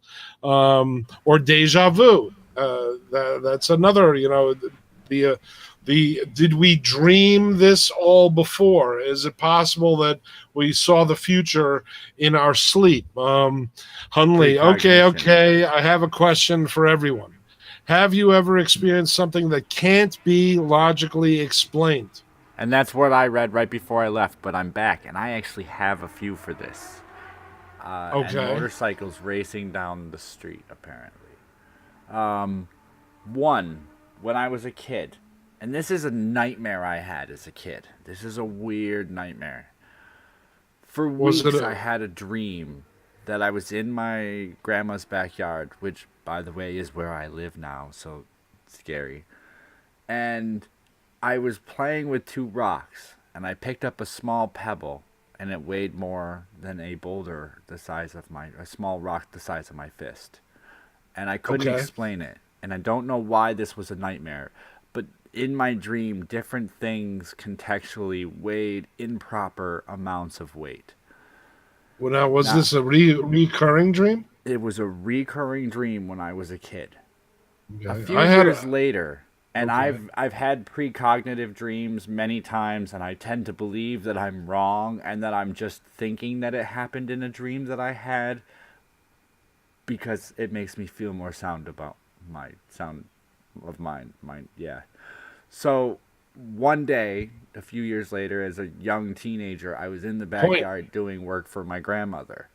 Or deja vu. That's another. The did we dream this all before? Is it possible that we saw the future in our sleep? Hunley,
Precognition.
okay. I have a question for everyone. Have you ever experienced something that can't be logically explained?
And that's what I read right before I left, but I'm back, and I actually have a few for this. And
Okay.
motorcycles racing down the street, apparently. One, when I was a kid, and this is a nightmare I had as a kid. This is a weird nightmare. For
Was it
weeks, I had a dream that I was in my grandma's backyard, which, by the way, is where I live now, so scary. And I was playing with two rocks, and I picked up a small pebble, and it weighed more than a boulder a small rock the size of my fist. and I couldn't
Okay.
explain it. And I don't know why this was a nightmare. But in my dream, different things contextually weighed improper amounts of weight.
Well, now was
Now,
this a recurring dream?
it was a recurring dream when I was a kid. A
Okay.
few
I had
years
a,
later, and
okay.
I've had precognitive dreams many times, and I tend to believe that I'm wrong and that I'm just thinking that it happened in a dream that I had because it makes me feel more sound about my sound of mine. Yeah. So one day, a few years later, as a young teenager, I was in the
Point.
backyard doing work for my grandmother,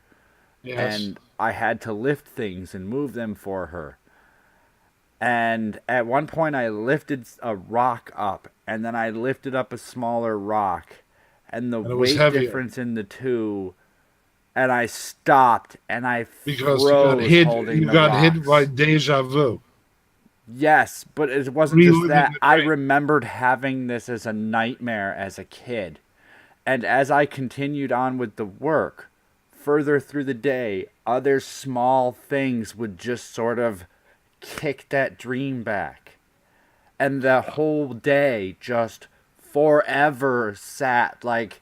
Yes.
and I had to lift things and move them for her. And at one point, I lifted a rock up, and then I lifted up a smaller rock, and the
And it was
weight
heavier
difference in the two, and I stopped and I
because
froze holding
you
the
got hit by
rocks.
deja vu,
Yes, but it wasn't just
reliving
that.
the
I
dream.
remembered having this as a nightmare as a kid. And as I continued on with the work, further through the day, other small things would just sort of kick that dream back. And the whole day just forever sat like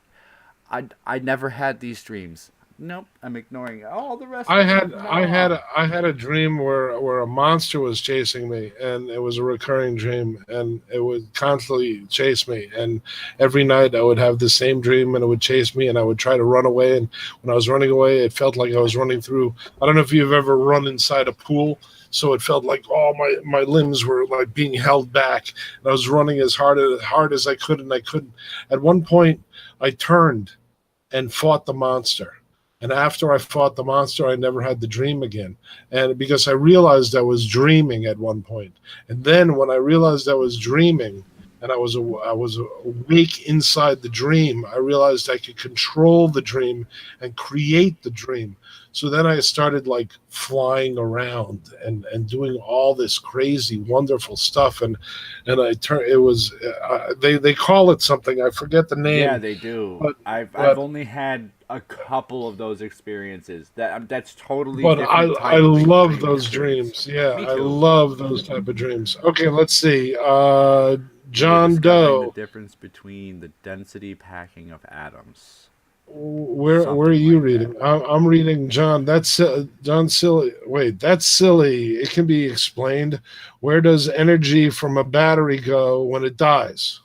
I never had these dreams. Nope, I'm ignoring all the rest of them from now on.
I had a dream where a monster was chasing me, and it was a recurring dream, and it would constantly chase me. And every night I would have the same dream, and it would chase me, and I would try to run away. And when I was running away, it felt like I was running through. I don't know if you've ever run inside a pool. So it felt like all my limbs were like being held back, and I was running as hard as I could, and I couldn't. At one point, I turned and fought the monster. And after I fought the monster, I never had the dream again. And because I realized I was dreaming at one point. And then when I realized I was dreaming and I was awake inside the dream, I realized I could control the dream and create the dream. So then I started like flying around and doing all this crazy, wonderful stuff. And I turned, it was, they call it something, I forget the
Yeah,
name,
they do.
but,
I've
but
only had a couple of those experiences. That's totally
But
different
I
type of
love
dream
those
experience.
dreams. Yeah,
Me
I
too.
love those type of dreams. Okay, let's see.
We're
John
discovering the
Doe.
difference between the density packing of atoms.
Where are
Something
you
like that.
reading? I'm reading John. That's John Silly. Wait, that's silly. It can be explained. Where does energy from a battery go when it dies?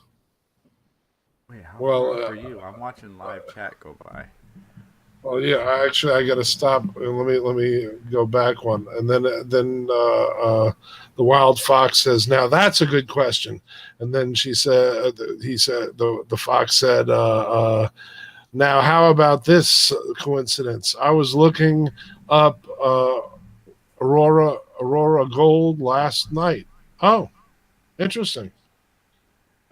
Wait, how
Well,
far up are you? I'm watching live chat go by.
well, yeah. I got to stop. Let me go back one, and the wild fox says, "Now that's a good question." And then he said, the fox said, "Now how about this coincidence? I was looking up Aurora Gold last night. Oh, interesting."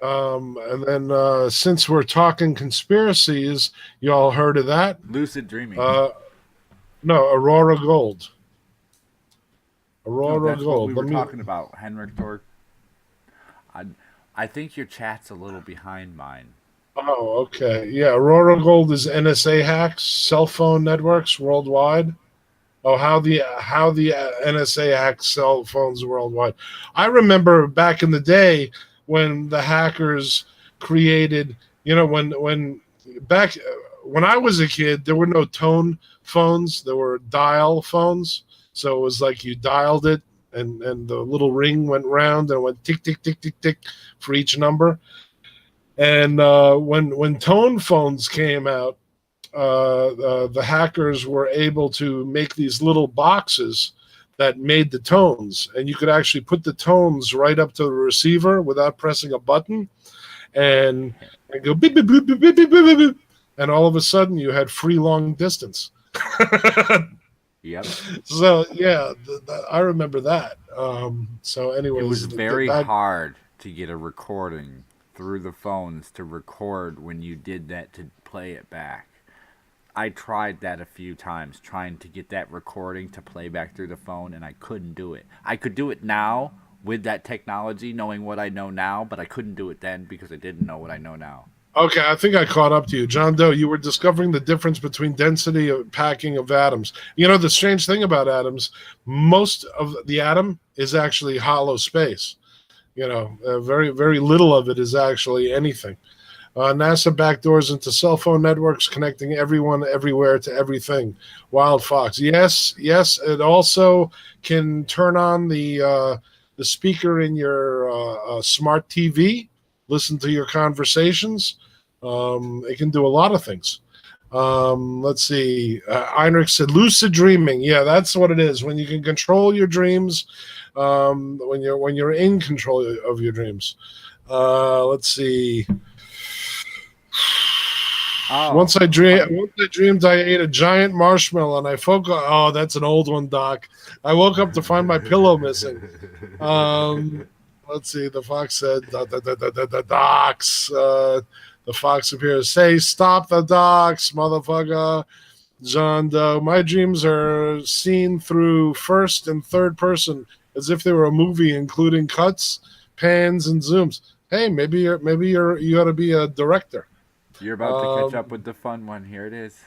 And then since we're talking conspiracies, y'all heard of that?
Lucid dreaming.
Uh, no, Aurora Gold.
No,
Aurora
that's what we
Gold.
were
Let me.
talking about, Henrik Tor. I, I think your chat's a little behind mine.
Oh, okay. Yeah, Aurora Gold is NSA hacks, cell phone networks worldwide. Oh, how the NSA hacks cell phones worldwide. I remember back in the day when the hackers created, back when I was a kid, there were no tone phones, there were dial phones. So it was like you dialed it and the little ring went round and it went tick tick tick tick tick for each number. And when tone phones came out, the hackers were able to make these little boxes that made the tones, and you could actually put the tones right up to the receiver without pressing a button, and and go beep beep beep beep beep beep beep, beep, and all of a sudden you had free long distance.
Yep.
So yeah, I remember that. So,
It was
anyways,
very
back.
hard to get a recording through the phones to record when you did that to play it back. I tried that a few times, trying to get that recording to play back through the phone, and I couldn't do it. I could do it now with that technology, knowing what I know now, but I couldn't do it then because I didn't know what I know now.
Okay, I think I caught up to you. John Doe, you were discovering the difference between density of packing of atoms. You know, the strange thing about atoms, most of the atom is actually hollow space. Very, very little of it is actually anything. NASA backdoors into cell phone networks, connecting everyone, everywhere to everything. Wild Fox. Yes, yes. It also can turn on the speaker in your smart TV, listen to your conversations. It can do a lot of things. Let's see. Heinrich said, "Lucid dreaming. Yeah, that's what it is. When you can control your dreams, when you're in control of your dreams." Let's see.
Oh,
Once I dreamed I ate a giant marshmallow, and I focused. Oh, that's an old one, Doc. I woke up to find my pillow missing. Um, let's see. The fox said, "The docs." The fox appears. Say, "Stop the docs, motherfucker." John Doe. My dreams are seen through first and third person, as if they were a movie, including cuts, pans, and zooms. Hey, you ought to be a director.
you're about to catch up
Um,
with the fun one. Here it is.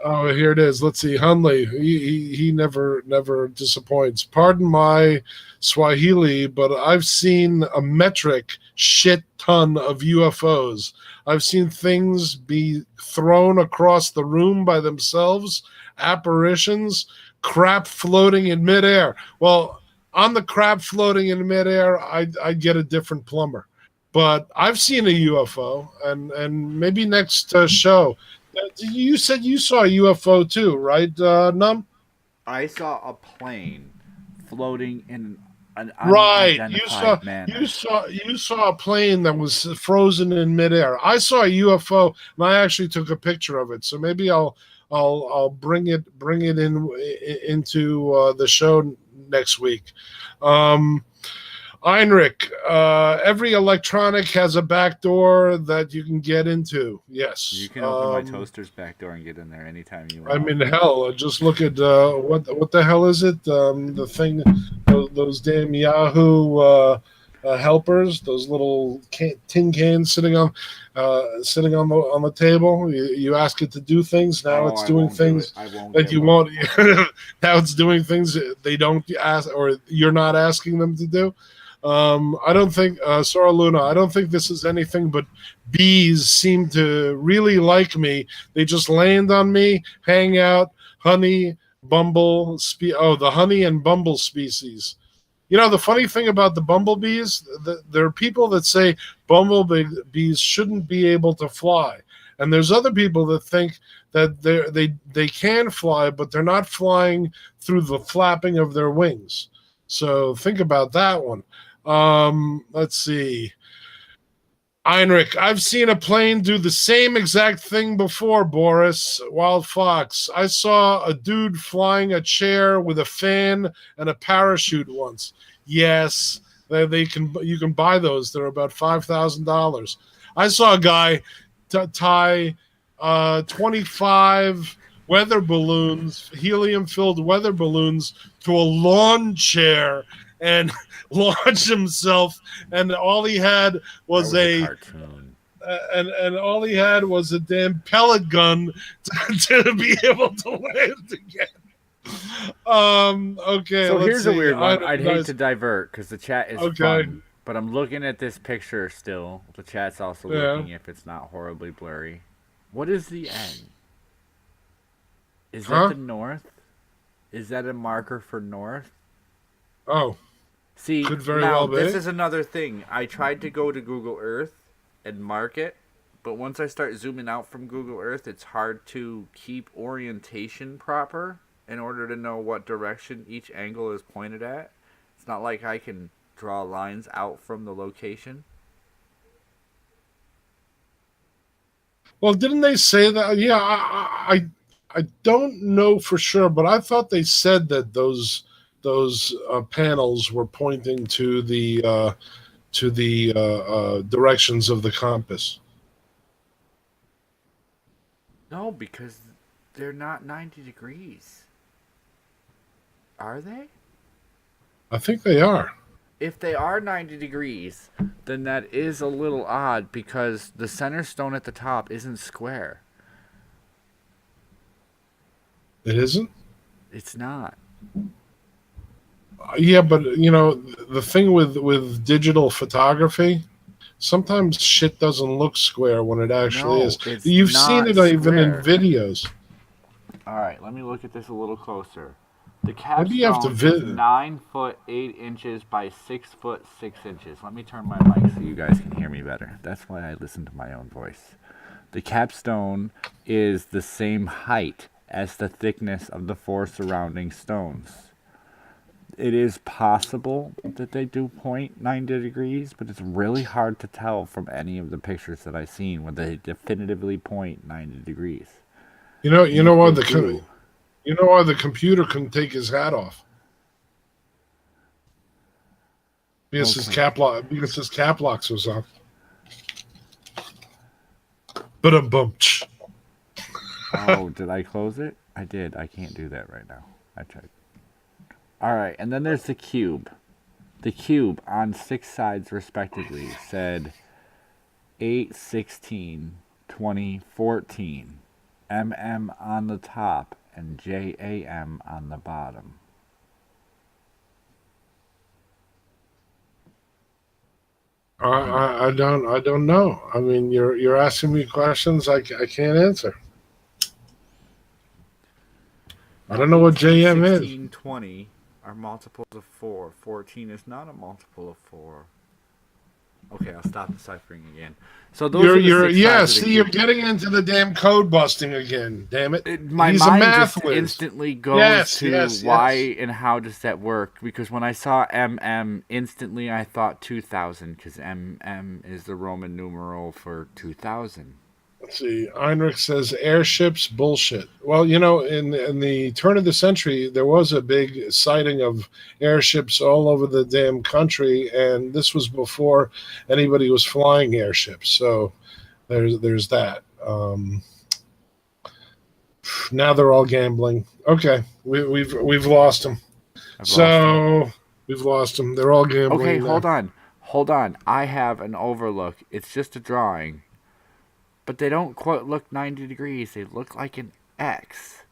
Oh, here it is. Let's see. Hunley, he never disappoints. Pardon my Swahili, but I've seen a metric shit ton of UFOs. I've seen things be thrown across the room by themselves, apparitions, crap floating in midair. Well, on the crap floating in midair, I'd get a different plumber. But I've seen a UFO, and maybe next show. You said you saw a UFO too, right, Num?
I saw a plane floating in an
Right. You saw
unidentified
you
manner.
saw you saw a plane that was frozen in midair. I saw a UFO, and I actually took a picture of it. So maybe I'll bring it into the show next week. Um, Heinrich, every electronic has a back door that you can get into.
You
Yes.
can open my toaster's back door and get in there anytime you
I
want.
mean, hell, just look at what the hell is it? The thing, those damn Yahoo helpers, those little tin cans sitting on the table. You ask it to do things. Now
Oh,
it's
I
doing
won't do it.
things
I won't
that
give
you
up.
won't. Now it's doing things they don't ask, or you're not asking them to do. I don't think, Sora Luna, I don't think this is anything but bees seem to really like me. They just land on me, hang out, honey, the honey and bumble species. The funny thing about the bumblebees, there are people that say bumblebees shouldn't be able to fly. And there's other people that think that they can fly, but they're not flying through the flapping of their wings. So think about that one. Let's see. Heinrich, I've seen a plane do the same exact thing before, Boris. Wild Fox. I saw a dude flying a chair with a fan and a parachute once. Yes, you can buy those. They're about $5,000. I saw a guy tie 25 weather balloons, helium filled weather balloons, to a lawn chair and launch himself, and all he had
That
was
was a
a
cartoon.
and all he had was a damn pellet gun to be able to land again. Okay,
So
let's
here's a
see.
weird
I
one.
don't
I'd hate
guys.
to divert because the chat is
Okay,
fun, but I'm looking at this picture still. The chat's also
yeah.
looking if it's not horribly blurry. What is the N? Is that
Huh?
the north? Is that a marker for north?
Oh,
See,
could very
now
well
this
be.
is another thing. I tried to go to Google Earth and mark it, but once I start zooming out from Google Earth, it's hard to keep orientation proper in order to know what direction each angle is pointed at. It's not like I can draw lines out from the location.
Well, didn't they say that? Yeah, I don't know for sure, but I thought they said that those panels were pointing to the directions of the compass.
No, because they're not 90 degrees. Are they?
I think they are.
if they are 90 degrees, then that is a little odd because the center stone at the top isn't square.
It isn't?
It's not.
Yeah, but the thing with digital photography, sometimes shit doesn't look square when it actually
No,
is.
it's
You've seen
not
it even in
square.
videos.
All right, let me look at this a little closer. The
Maybe you have to
capstone is 9 foot 8 inches by 6 foot 6 inches. Let me turn my mic so you guys can hear me better. That's why I listen to my own voice. The capstone is the same height as the thickness of the 4 surrounding stones. It is possible that they do point 90 degrees, but it's really hard to tell from any of the pictures that I've seen when they definitively point 90 degrees.
You know
And if
why
they do,
the computer couldn't take his hat off because his cap locks was on. But bum.
Oh, did I close it? I did. I can't do that right now. I tried. All right, and then there's the cube. The cube on 6 sides respectively said 8, 16, 20, 14, MM on the top, and JAM on the bottom.
I don't know. I mean, you're asking me questions I can't answer. I don't know what JM
16,
is.
20 are multiples of 4. 14 is not a multiple of 4. Okay, I'll stop deciphering again. So those are the 6 sides of the
You're
cube.
getting into the damn code busting again. Damn it!
My
He's
mind
a math
just
whiz.
instantly goes
Yes,
why
yes.
and how does that work? Because when I saw MM, instantly I thought 2000 because MM is the Roman numeral for 2000.
Let's see. Heinrich says airships bullshit. Well, in the turn of the century, there was a big sighting of airships all over the damn country, and this was before anybody was flying airships. So there's that. Now they're all gambling. Okay, we've lost them. We've lost them. They're all gambling.
Okay,
now.
hold on. I have an overlook. It's just a drawing. But they don't quite look 90 degrees. They look like an X.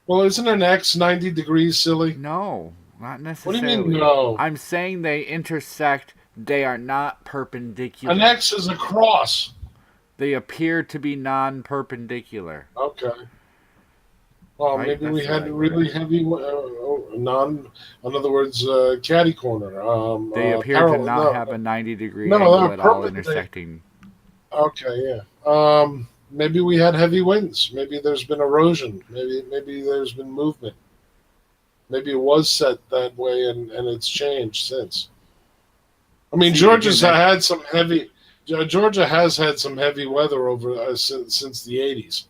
Well, isn't an X 90 degrees, silly?
No, not
What do
necessarily.
you mean, no?
I'm saying they intersect. They are not perpendicular.
An X is a cross.
They appear to be non-perpendicular.
Okay. Well,
Right?
maybe
That's
we
the
had
right
really
word.
heavy in other words, catty corner.
They appear to not have a 90-degree
no,
angle
they're
at all
perfect.
intersecting.
Okay, yeah. Maybe we had heavy winds. Maybe there's been erosion. Maybe there's been movement. Maybe it was set that way and it's changed since. I mean, Georgia has had some heavy weather over since the 80s.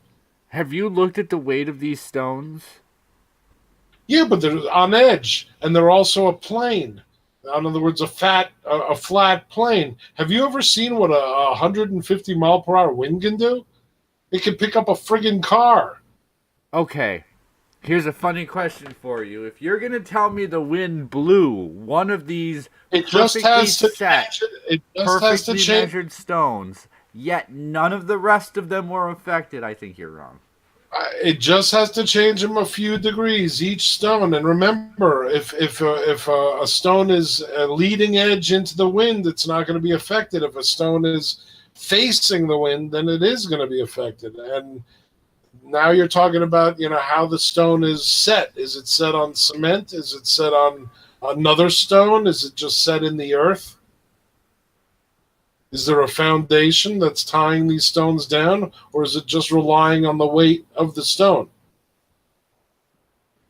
Have you looked at the weight of these stones?
Yeah, but they're on edge, and they're also a plane. In other words, a flat plane. Have you ever seen what a 150 mile per hour wind can do? It can pick up a friggin' car.
Okay, here's a funny question for you. If you're going to tell me the wind blew one of these perfectly measured stones, yet none of the rest of them were affected, I think you're wrong.
It just has to change them a few degrees each stone. And remember, if a stone is a leading edge into the wind, it's not going to be affected. If a stone is facing the wind, then it is going to be affected. And now you're talking about how the stone is set. Is it set on cement? Is it set on another stone? Is it just set in the earth? Is there a foundation that's tying these stones down, or is it just relying on the weight of the stone?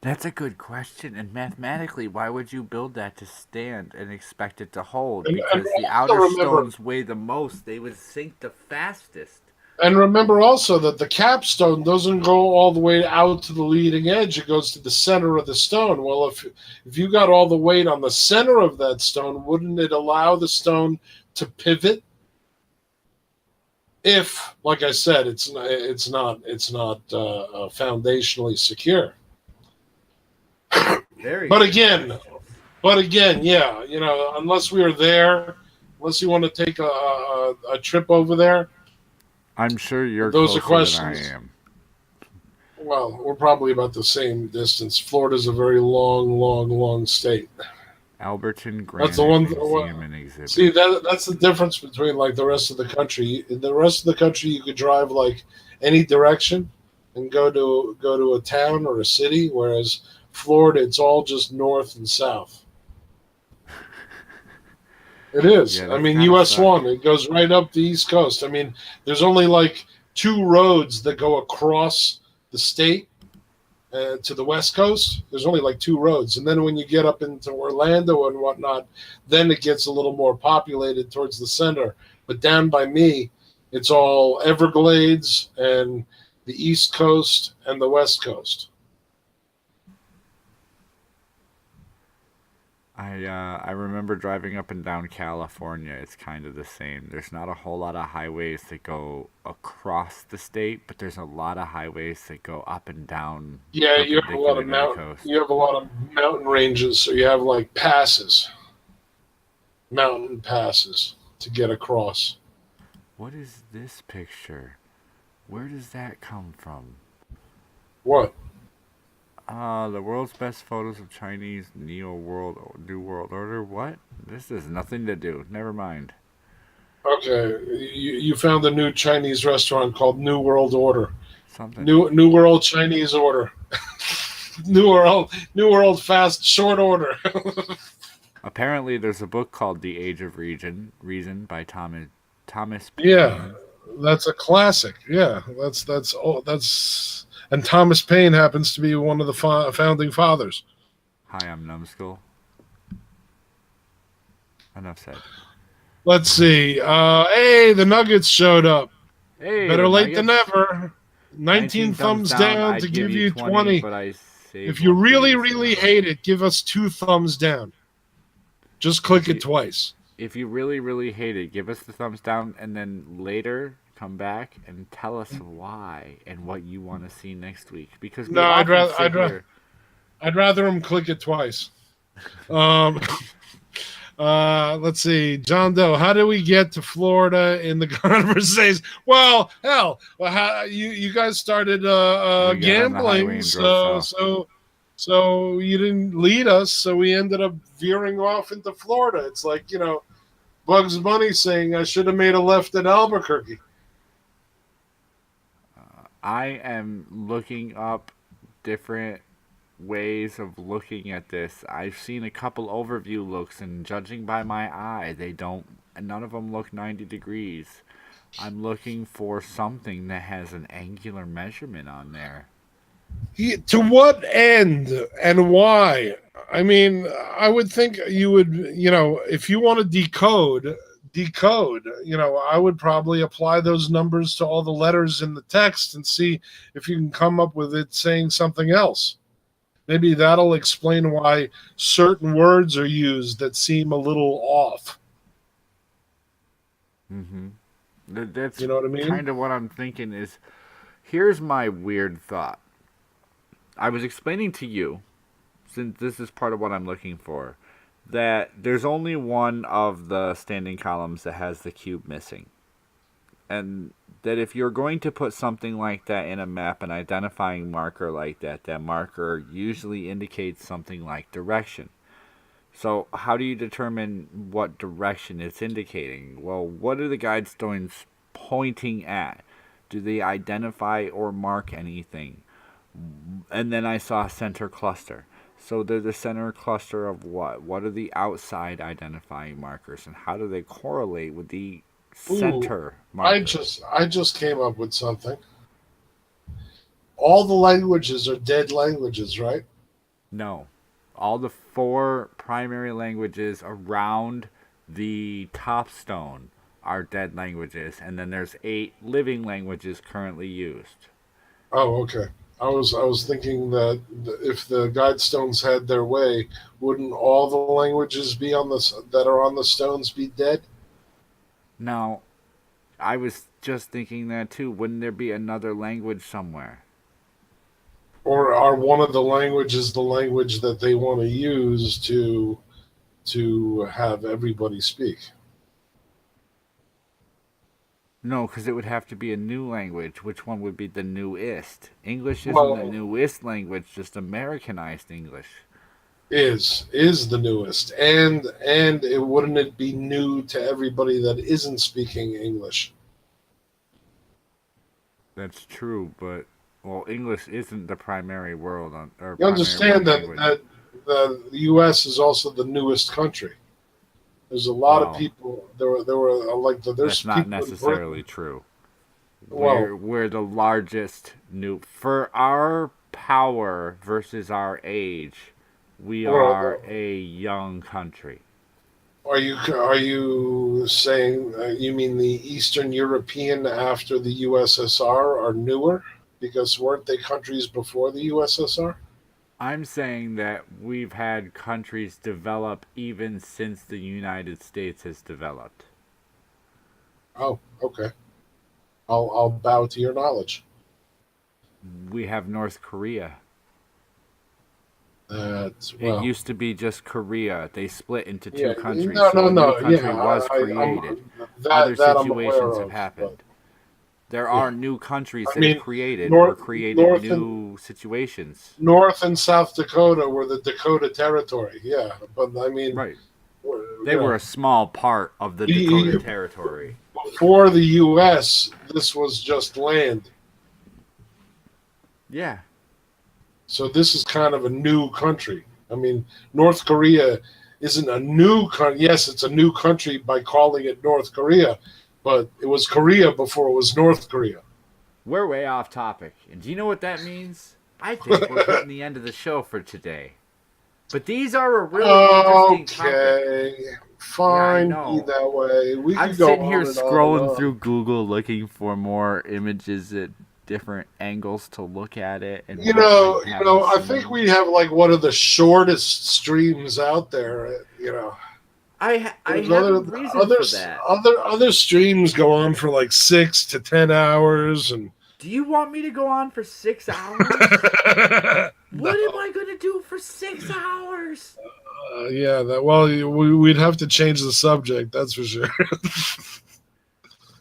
That's a good question. And mathematically, why would you build that to stand and expect it to hold? Because the outer stones weigh the most. They would sink the fastest.
And remember also that the capstone doesn't go all the way out to the leading edge. It goes to the center of the stone. Well, if you got all the weight on the center of that stone, wouldn't it allow the stone to pivot? If, like I said, it's not foundationally secure.
Very
But
good
again,
questions.
But again, yeah, unless we are there, unless you want to take a trip over there,
I'm sure you're
those are
closer than I
questions.
am.
Well, we're probably about the same distance. Florida's a very long, long, long state.
Alberton
That's the
Granite
one.
Museum and
See,
Exhibit.
that's the difference between like the rest of the country. In the rest of the country, you could drive like any direction and go to a town or a city, whereas Florida, it's all just north and south. It is.
Yeah,
I
that's
mean,
gotta
US
suck.
one, it goes right up the East Coast. I mean, there's only like two roads that go across the state to the West Coast. There's only like two roads. And then when you get up into Orlando and whatnot, then it gets a little more populated towards the center. But down by me, it's all Everglades and the East Coast and the West Coast.
I remember driving up and down California. It's kind of the same. There's not a whole lot of highways that go across the state, but there's a lot of highways that go up and down
Yeah,
perpendicular to the coast.
you have a lot of mountain ranges, so you have like passes, mountain passes to get across.
What is this picture? Where does that come from?
What?
The world's best photos of Chinese New World Order. What? This has nothing to do. Never mind.
Okay, you found a new Chinese restaurant called New World Order.
Something.
New World Chinese Order. New World Fast Short Order.
Apparently, there's a book called The Age of Reason by Thomas
Yeah,
Paine.
that's a classic. Yeah, that's and Thomas Paine happens to be one of the founding fathers.
Hi, I'm Numbskull. Enough said.
Let's see. Hey, the Nuggets showed up.
Hey,
Better
the
late than
Nuggets.
never.
19
19
thumbs
thumbs
down.
down to
I'd give
give
you
you
20,
20.
but I saved
If you
one for
really,
you.
really
So
hate it, give us 2 thumbs down. Just
if
click it
you
twice.
if you really really hate it, give us the thumbs down, and then later come back and tell us why and what you want to see next week. Because
No,
we often sit here.
I'd rather him click it twice. Um, let's see, John Doe. How do we get to Florida in the conversation? Well, hell, you guys started
We got on the highway
gambling,
and drove south.
so you didn't lead us, so we ended up veering off into Florida. It's like Bugs Bunny saying I should have made a left at Albuquerque.
I am looking up different ways of looking at this. I've seen a couple overview looks, and judging by my eye, they don't. None of them look 90 degrees. I'm looking for something that has an angular measurement on there.
To what end and why? I mean, I would think you would, if you want to decode, I would probably apply those numbers to all the letters in the text and see if you can come up with it saying something else. Maybe that'll explain why certain words are used that seem a little off.
Mm-hmm. That's
You know what I mean?
kind of what I'm thinking is, here's my weird thought. I was explaining to you, since this is part of what I'm looking for, that there's only one of the standing columns that has the cube missing. And that if you're going to put something like that in a map, an identifying marker like that, that marker usually indicates something like direction. So how do you determine what direction it's indicating? Well, what are the Guidestones pointing at? Do they identify or mark anything? And then I saw center cluster. So they're the center cluster of what? What are the outside identifying markers, and how do they correlate with the
Ooh,
center
I
markers?
just I just came up with something. All the languages are dead languages, right?
No. All the four primary languages around the top stone are dead languages, and then there's 8 living languages currently used.
Oh, okay. I was thinking that if the Guidestones had their way, wouldn't all the languages be that are on the stones be dead?
Now, I was just thinking that too. Wouldn't there be another language somewhere?
Or are one of the languages the language that they want to use to? to have everybody speak.
No, because it would have to be a new language. Which one would be the newest? English isn't the
Well,
newest language, just Americanized English.
is the newest, and it wouldn't it be new to everybody that isn't speaking English?
That's true, but well, English isn't the primary world on or
You
primary
understand
world
that
language.
the U.S. is also the newest country. There's a lot of
Well,
people. There were like there's
that's not
people in
necessarily
Britain.
true.
Well,
We're the largest new for our power versus our age. We are
well,
a young country.
are you saying you mean the Eastern European after the USSR are newer because weren't they countries before the USSR?
I'm saying that we've had countries develop even since the United States has developed.
Oh, okay. I'll bow to your knowledge.
We have North Korea.
That's
It
well,
used to be just Korea. They split into two
yeah.
countries,
No,
so
no,
a new
no. Yeah,
country was
I'm
created. Other
that I'm
situations
aware
have
of, but
happened. There
yeah.
are new countries
I
that have
mean,
created or
North,
created
North and
new situations.
North and South Dakota were the Dakota Territory. Yeah, but I mean,
Right.
you
They were
know,
a small part of the Dakota
the,
Territory.
before the U.S., this was just land.
Yeah.
So this is kind of a new country. I mean, North Korea isn't a new country. Yes, it's a new country by calling it North Korea, but it was Korea before it was North Korea.
We're way off topic. And do you know what that means? I think we're hitting the end of the show for today. But these are a really interesting topic.
Okay,
Yeah, I
fine, be
know.
that way. We
I'm
could go
sitting here
on and on and
scrolling
on.
through Google looking for more images at different angles to look at it and
You
what I
know,
haven't
I think
seen.
we have like one of the shortest streams out there.
I
There's
have a reason for that.
other streams go on for like 6 to 10 hours, and
Do you want me to go on for 6 hours? What am
no,
I going to do for 6 hours?
yeah, that well, we'd have to change the subject. That's for sure.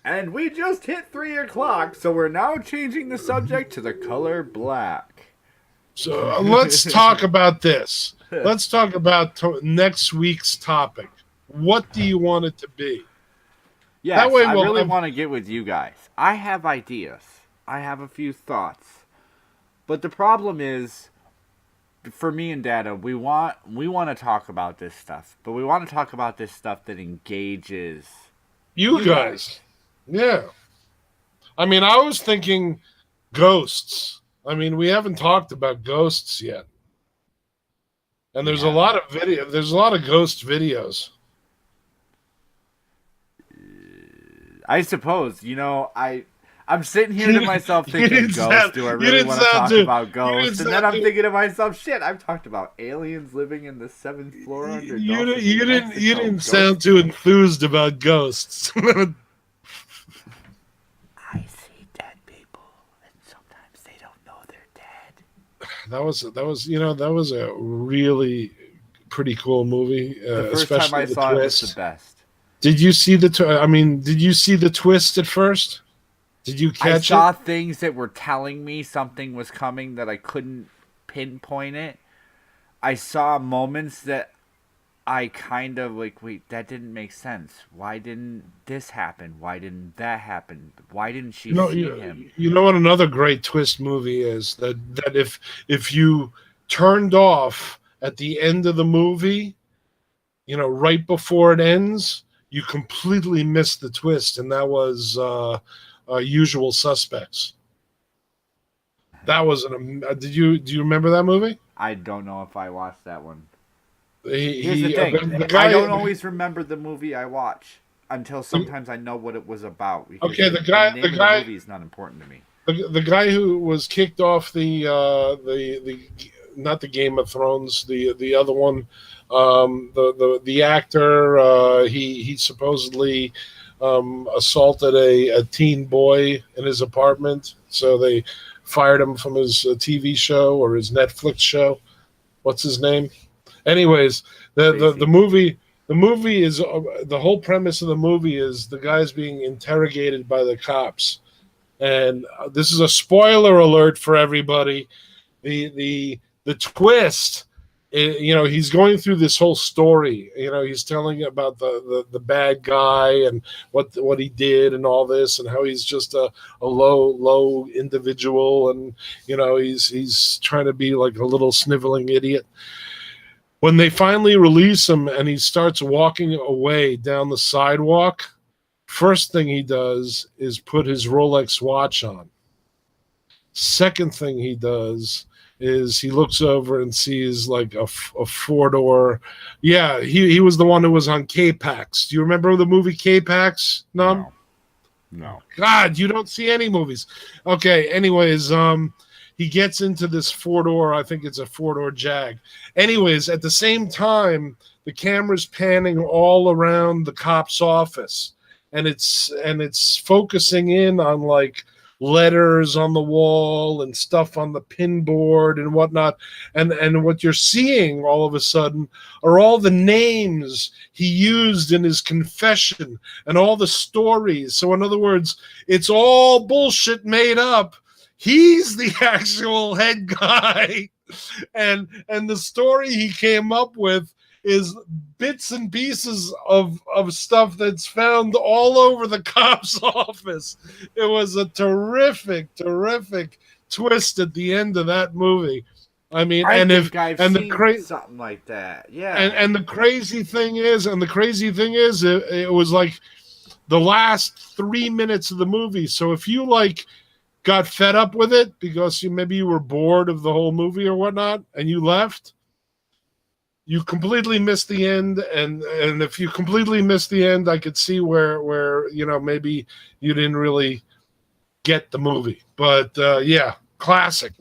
And we just hit 3 o'clock, so we're now changing the subject to the color black.
So let's talk about this. Let's talk about next week's topic. What do you want it to be? That
Yes,
way
I
we'll
really
have.
want to get with you guys. I have ideas. I have a few thoughts. But the problem is, for me and Data, we want to talk about this stuff, but we want to talk about this stuff that engages
You
you
guys.
guys.
Yeah. I mean, I was thinking ghosts. I mean, we haven't talked about ghosts yet. And
We
there's a
haven't.
lot of there's a lot of ghost videos.
I suppose, I'm sitting here to myself
You
thinking,
didn't
ghost,
sound
do I
you
really
didn't
want to
sound
talk
too
about
you didn't
ghosts? And then
sound
I'm
too
thinking to myself, shit, I've talked about aliens living in the seventh floor under Gulf
you
of
didn't you
Mexico.
didn't
Ghost.
sound too enthused about ghosts.
I see dead people, and sometimes they don't know they're dead.
that was a really pretty cool movie,
The first time
especially
I
the
saw it was the
twist.
best.
Did you see I mean, did you see the twist at first? Did you
I
catch it?
saw things that were telling me something was coming that I couldn't pinpoint it. I saw moments that I kind of like, wait, that didn't make sense. Why didn't this happen? Why didn't that happen? Why didn't she
You know,
see him?
you know what another great twist movie is that if you turned off at the end of the movie, right before it ends, you completely missed the twist, and that was Usual Suspects. That was do you remember that movie?
I don't know if I watched that one. Here's the
He
thing.
the
I
guy
don't always remember the movie I watch until sometimes I know what it was about because
okay
the name of the movie is not important to me.
the guy who was kicked off the not the Game of Thrones, the other one, the actor, he supposedly assaulted a teen boy in his apartment, so they fired him from his TV show or his Netflix show. What's his name? Anyways, the
Crazy.
movie is the whole premise of the movie is the guy's being interrogated by the cops, and this is a spoiler alert for everybody. The twist, he's going through this whole story. He's telling about the bad guy and what he did and all this, and how he's just a low individual, and he's trying to be like a little sniveling idiot. When they finally release him and he starts walking away down the sidewalk, first thing he does is put his Rolex watch on. Second thing he does is he looks over and sees like a four-door. Yeah, he was the one who was on K-Pax. Do you remember the movie K-Pax?
No.
God, you don't see any movies. Okay, anyways, he gets into this four-door, I think it's a four-door Jag. Anyways, at the same time, the camera's panning all around the cop's office, and it's focusing in on like letters on the wall and stuff on the pin board and whatnot. And what you're seeing all of a sudden are all the names he used in his confession and all the stories. So in other words, it's all bullshit made up. He's the actual head guy. And the story he came up with is bits and pieces of stuff that's found all over the cop's office. It was a terrific twist at the end of that movie. I mean,
I
and
think
if
I've
and
seen
the
something like that. Yeah.
and the crazy thing is, it was like the last 3 minutes of the movie. So if you like got fed up with it because maybe you were bored of the whole movie or whatnot, and you left, you completely missed the end. And if you completely missed the end, I could see where maybe you didn't really get the movie. But yeah, classic.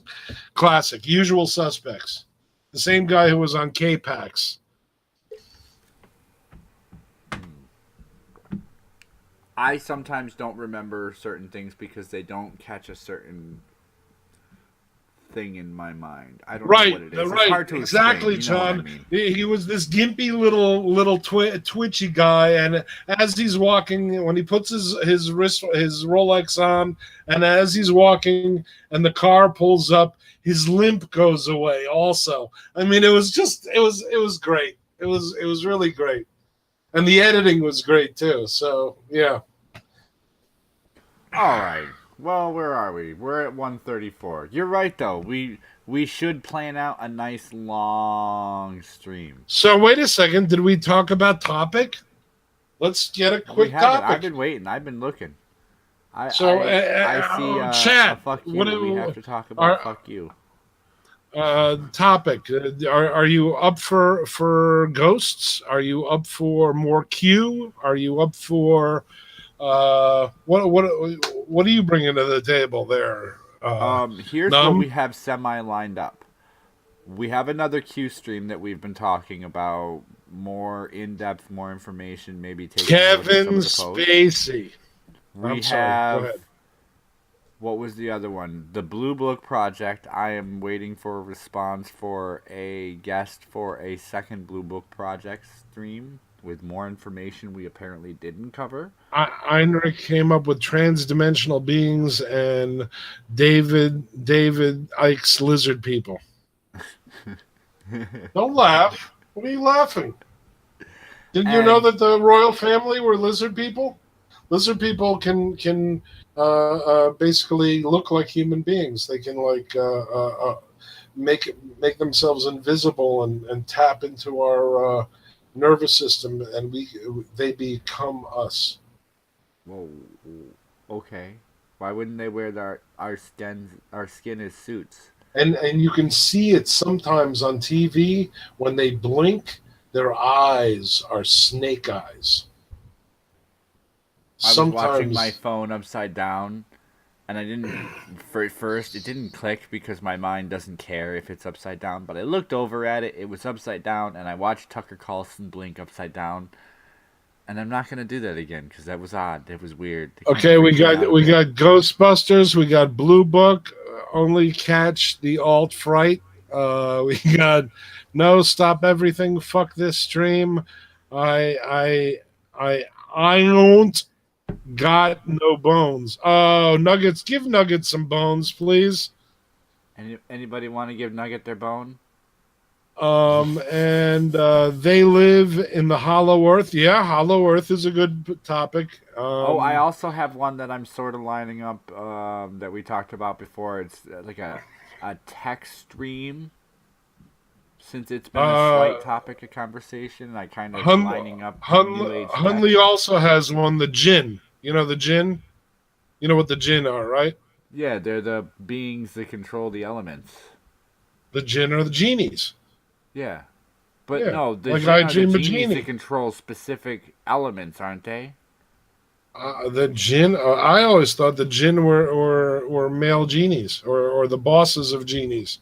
Usual Suspects. The same guy who was on K-Pax.
I sometimes don't remember certain things because they don't catch a certain thing in my mind. I don't know what it is. It's hard to
exactly,
explain. You know
John.
what I mean?
He was this gimpy little twitchy guy, and as he's walking, when he puts his Rolex on, and as he's walking, and the car pulls up, his limp goes away. Also, I mean, it was great. It was really great, and the editing was great too. So yeah.
All right. Well, where are we? We're at 134. You're right, though. We should plan out a nice long stream.
So wait a second. Did we talk about topic? Let's get a quick topic.
I've been waiting. I've been looking. I see
chat.
A fuck you. We have to talk about fuck you.
Topic. Are you up for ghosts? Are you up for more Q? Are you up for what are you bringing to the table there?
Here's what we have semi lined up. We have another Q stream that we've been talking about, more in depth, more information, maybe taking
Kevin Spacey.
We have what was the other one? The Blue Book Project. I am waiting for a response for a guest for a second Blue Book Project stream with more information we apparently didn't cover.
Heinrich came up with transdimensional beings and David Icke's lizard people. Don't laugh. What are you laughing? Didn't you know that the royal family were lizard people? Lizard people can basically look like human beings. They can make themselves invisible and tap into our nervous system, and they become us.
Well, okay. Why wouldn't they wear our skin as suits?
And you can see it sometimes on TV when they blink. Their eyes are snake eyes.
I was watching my phone upside down, and I didn't. At first, it didn't click because my mind doesn't care if it's upside down. But I looked over at it; it was upside down, and I watched Tucker Carlson blink upside down. And I'm not gonna do that again because that was odd. It was weird.
Okay, we got Ghostbusters. We got Blue Book. Only catch the alt fright. We got No, stop everything. Fuck this stream. I I don't got no bones. Oh, Nuggets, give Nuggets some bones, please.
Anybody want to give Nugget their bone?
And they live in the Hollow Earth. Yeah, Hollow Earth is a good topic.
Oh, I also have one that I'm sort of lining up that we talked about before. It's like a text stream. Since it's been a
uh,
slight topic of conversation, I kind of
Hun,
lining up new age tech.
Hunley also has one, the Jinn. You know the Jinn? You know what the Jinn are, right?
Yeah, they're the beings that control the elements.
The Jinn are the genies.
Yeah. But
Yeah,
no, the
like I
Jinn are the
Dream a
genies that
Genie.
control specific elements, aren't they?
The Jinn, I always thought the Jinn were male genies or the bosses of genies.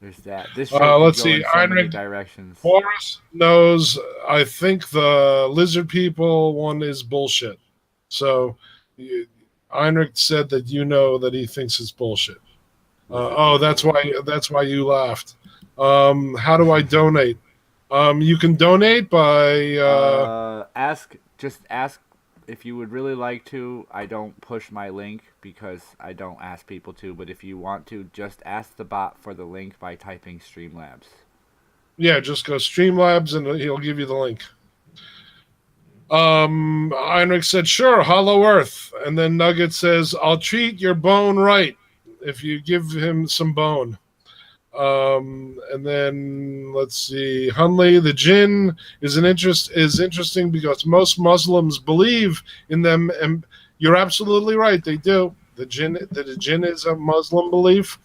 There's that. This show could
Let's
go
see.
in so many
Heinrich
directions.
Boris knows. I think the lizard people one is bullshit. So Heinrich said that you know that he thinks it's bullshit.
Lizard
Oh,
people.
that's why you laughed. How do I donate? You can donate by
Ask if you would really like to. I don't push my link because I don't ask people to, but if you want to, just ask the bot for the link by typing Streamlabs.
yeah, just go Streamlabs and he'll give you the link. Heinrich said, sure, Hollow Earth. And then Nugget says, I'll treat your bone right if you give him some bone. And then let's see, Hunley, the Jinn is interesting because most Muslims believe in them, and you're absolutely right, they do. The Jinn is a Muslim belief.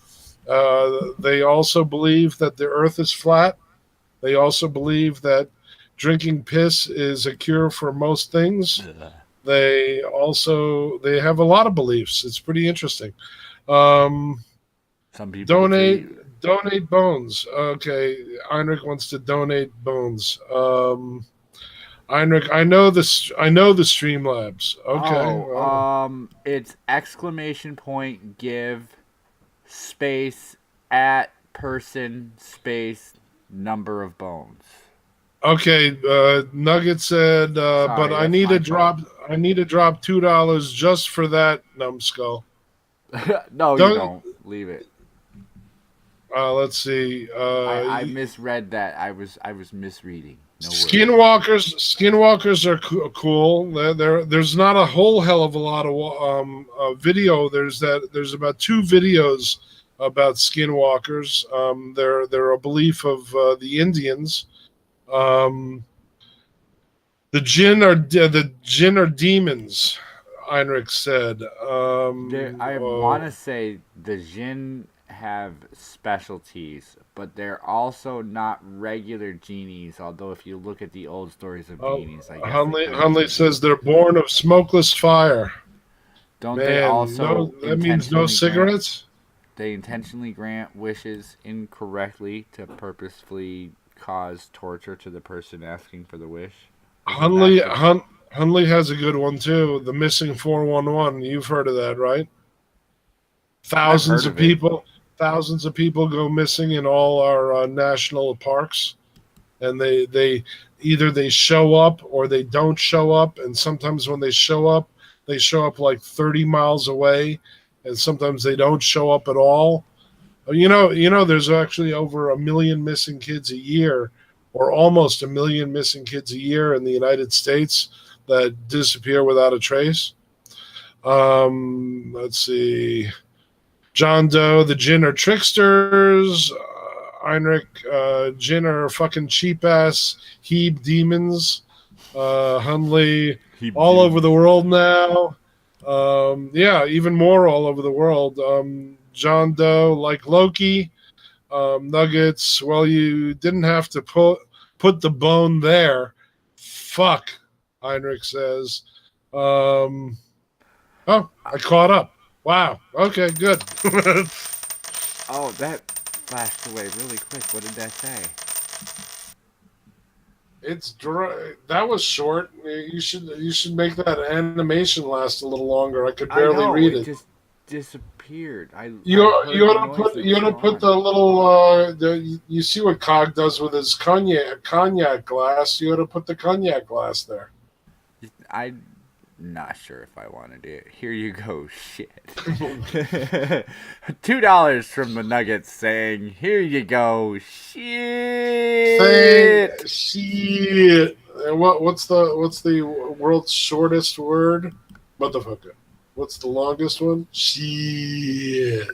They also believe that the Earth is flat. They also believe that drinking piss is a cure for most things. They have a lot of beliefs. It's pretty interesting. Um,
Some people
donate
agree.
donate bones. Okay, Heinrich wants to donate bones. Heinrich, I know the Streamlabs. Okay,
Oh,
well,
it's exclamation point give space at person space number of bones.
okay. Nugget said, but
Sorry, that's my fault.
I need to drop $2 just for that, numbskull.
No, you
Don't.
don't. Leave it.
Let's see.
I misread that. I was misreading. No worries.
Skinwalkers are cool. There's not a whole hell of a lot of video. There's about two videos about skinwalkers. They're a belief of the Indians. Um, the jinn are demons. Heinrich said.
I want to say the Jinn have specialties, but they're also not regular genies. Although if you look at the old stories of genies, I guess they could be
Hunley says
genies.
they're born of smokeless fire.
Don't they
Man, no,
also
that means no
intentionally grant
cigarettes.
they intentionally grant wishes incorrectly to purposefully cause torture to the person asking for the wish? Isn't that just
Hunley has a good one too. The missing 411. You've heard of that, right?
I've heard
Thousands of
of it.
people, thousands of people go missing in all our national parks, and they either they show up or they don't show up. And sometimes when they show up like 30 miles away, and sometimes they don't show up at all. There's actually over a million missing kids a year, or almost a million missing kids a year in the United States that disappear without a trace. Let's see. John Doe, the Jinn are tricksters. Heinrich, Jinn are fucking cheap ass Hebe demons. Hunley,
Keep
all over the
demons.
world now. Yeah, even more all over the world. John Doe, like Loki, Nuggets. Well, you didn't have to put the bone there. Fuck, Heinrich says. Um, oh, I caught up. Wow. Okay, good.
Oh, that flashed away really quick. What did that say?
It's dry. That was short. You should make that animation last a little longer. I could
I
barely
know
read
it
it.
just disappeared.
You
I heard
you
the
ought to
noise
put
and it
you
was
ought to put
gone.
the little you see what Cog does with his cognac glass. You ought to put the cognac glass there.
I'm not sure if I wanted it. Here you go. Shit. $2 from the Nuggets saying, "Here you go."
Thing
Shit.
shit. And what's the world's shortest word? Motherfucker. What's the longest one? Shit.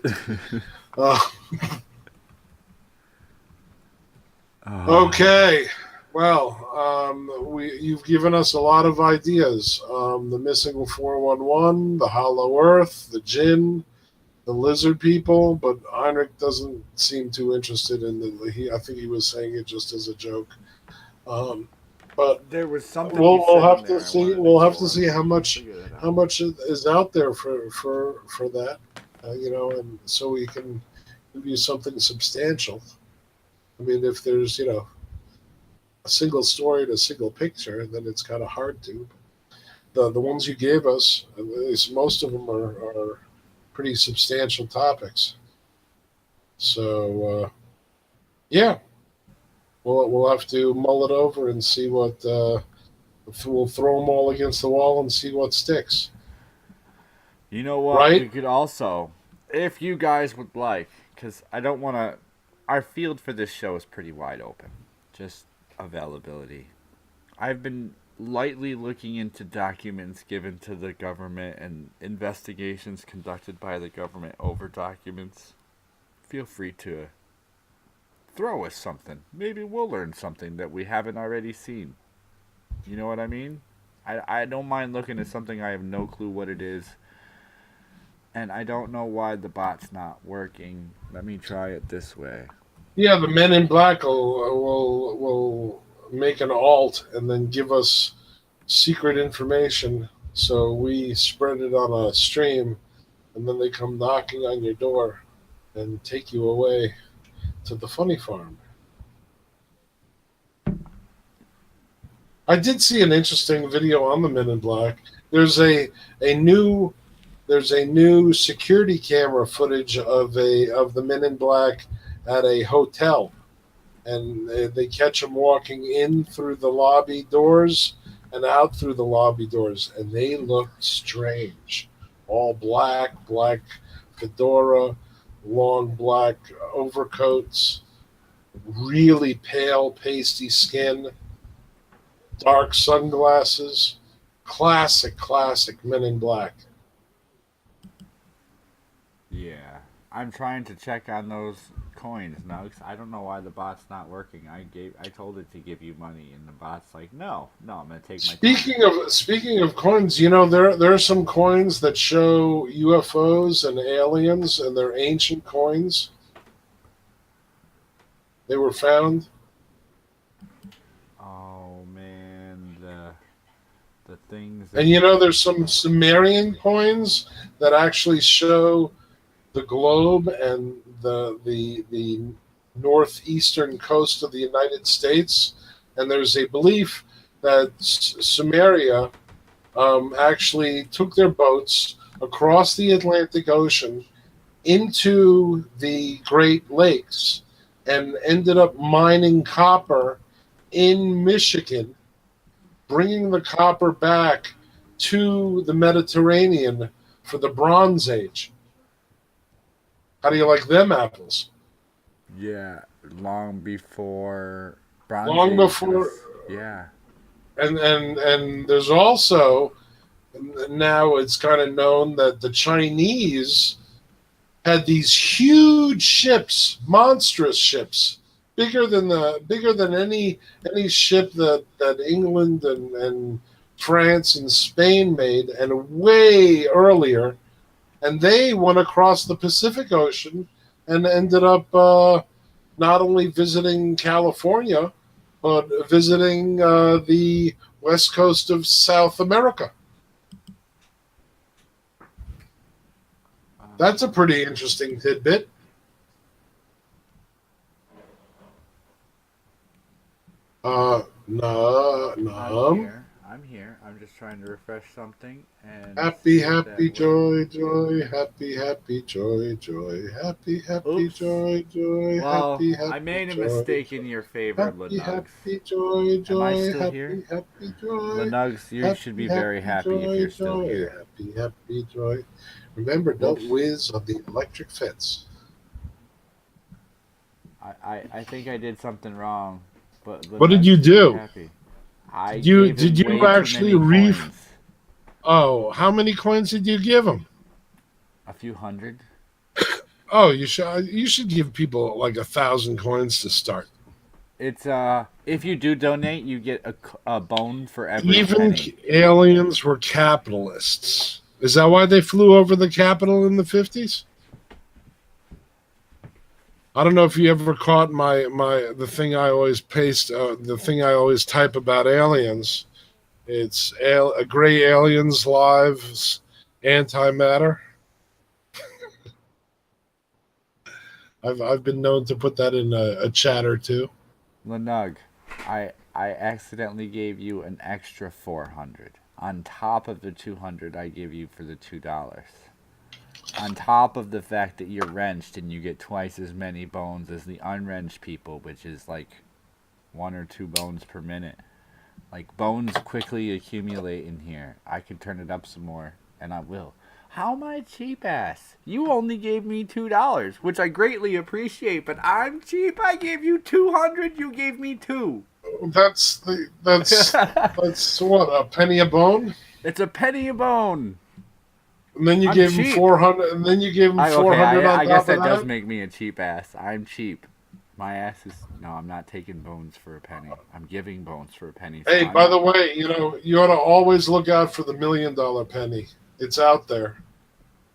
Uh,
Oh,
okay. Well, you've given us a lot of ideas. The missing 411, the Hollow Earth, the Jinn, the lizard people, but Heinrich doesn't seem too interested in I think he was saying it just as a joke. Um, but
there was something he
we'll
said in
have to
there I
see.
wanted to
We'll have
go
to
on.
see how
I'll
much
figure that
how
out.
much is out there for that. And so we can give you something substantial. I mean, if there's a single story and a single picture, then it's kind of hard to. The ones you gave us, at least most of them are pretty substantial topics. So yeah, we'll have to mull it over and see what we'll throw them all against the wall and see what sticks.
You know what?
Right?
We could also, if you guys would like, because I don't want to. Our field for this show is pretty wide open. Just availability. I've been lightly looking into documents given to the government and investigations conducted by the government over documents. Feel free to throw us something. Maybe we'll learn something that we haven't already seen. You know what I mean? I don't mind looking at something I have no clue what it is. And I don't know why the bot's not working. Let me try it this way.
Yeah, the Men in Black will make an alt and then give us secret information. So we spread it on a stream, and then they come knocking on your door and take you away to the funny farm. I did see an interesting video on the Men in Black. There's a new there's a new security camera footage of the Men in Black at a hotel, and they catch them walking in through the lobby doors and out through the lobby doors, and they look strange. All black fedora, long black overcoats, really pale, pasty skin, dark sunglasses. Classic Men in Black.
Yeah. I'm trying to check on those coins, Nugs. I don't know why the bot's not working. I told it to give you money and the bot's like, "No. No, I'm going to take my time."
Speaking of coins, there are some coins that show UFOs and aliens, and they're ancient coins. They were found.
Oh man, the things that
And there's some Sumerian coins that actually show the globe and the northeastern coast of the United States. And there's a belief that Sumeria actually took their boats across the Atlantic Ocean into the Great Lakes and ended up mining copper in Michigan, bringing the copper back to the Mediterranean for the Bronze Age. How do you like them apples?
yeah, long before Bronze
Long
Age
before,
was yeah.
and there's also, now it's kind of known that the Chinese had these huge ships, monstrous ships, bigger than any ship that England and France and Spain made, and way earlier. And they went across the Pacific Ocean and ended up not only visiting California, but visiting the west coast of South America. That's a
Uh,
pretty interesting tidbit. No,
I'm
no.
here. I'm here. I'm just trying to refresh something and
Happy,
see if
happy,
that works.
joy, joy, happy, happy, joy, joy, happy, happy,
Oops.
joy, joy,
Well,
happy,
I
happy,
made a
joy,
mistake in
joy.
your favor,
Happy,
Lenugs.
happy, joy,
Am I
joy,
still here?
happy, happy, joy.
Lenugs, you should
Happy,
be very
happy,
happy if
joy,
you're still
joy,
here.
happy, happy, joy. Remember,
Whoops.
don't whiz on the electric fence.
I think I did something wrong, but
What did you
Lenugs should be
do?
happy. I
Did you
gave him
did you
way too
actually
many coins.
Oh, how many coins did you give him?
A few hundred.
Oh, you should give people like 1,000 coins to start.
It's if you do donate, you get a bone for every
Even
penny.
aliens were capitalists. Is that why they flew over the Capitol in the 50s? I don't know if you ever caught the thing I always the thing I always type about aliens. It's a gray aliens lives antimatter. I've been known to put that in a chat or two.
Lenug, I accidentally gave you an extra 400 on top of the 200 I gave you for the $2. On top of the fact that you're wrenched and you get twice as many bones as the unwrenched people, which is like 1 or 2 bones per minute. Like, bones quickly accumulate in here. I could turn it up some more, and I will. How am I cheap ass? You only gave me $2, which I greatly appreciate, but I'm cheap. I gave you 200. You gave me 2.
That's what, a penny a bone?
It's a penny a bone.
And then you
I'm
gave him
cheap.
400, and then you gave him 400 on
I guess
top
that
of
does
that.
make me a cheap ass. I'm cheap. My ass is no. I'm not taking bones for a penny. I'm giving bones for a penny. So
Hey,
I'm
by
not,
the way, you ought to always look out for the $1,000,000 penny. It's out there.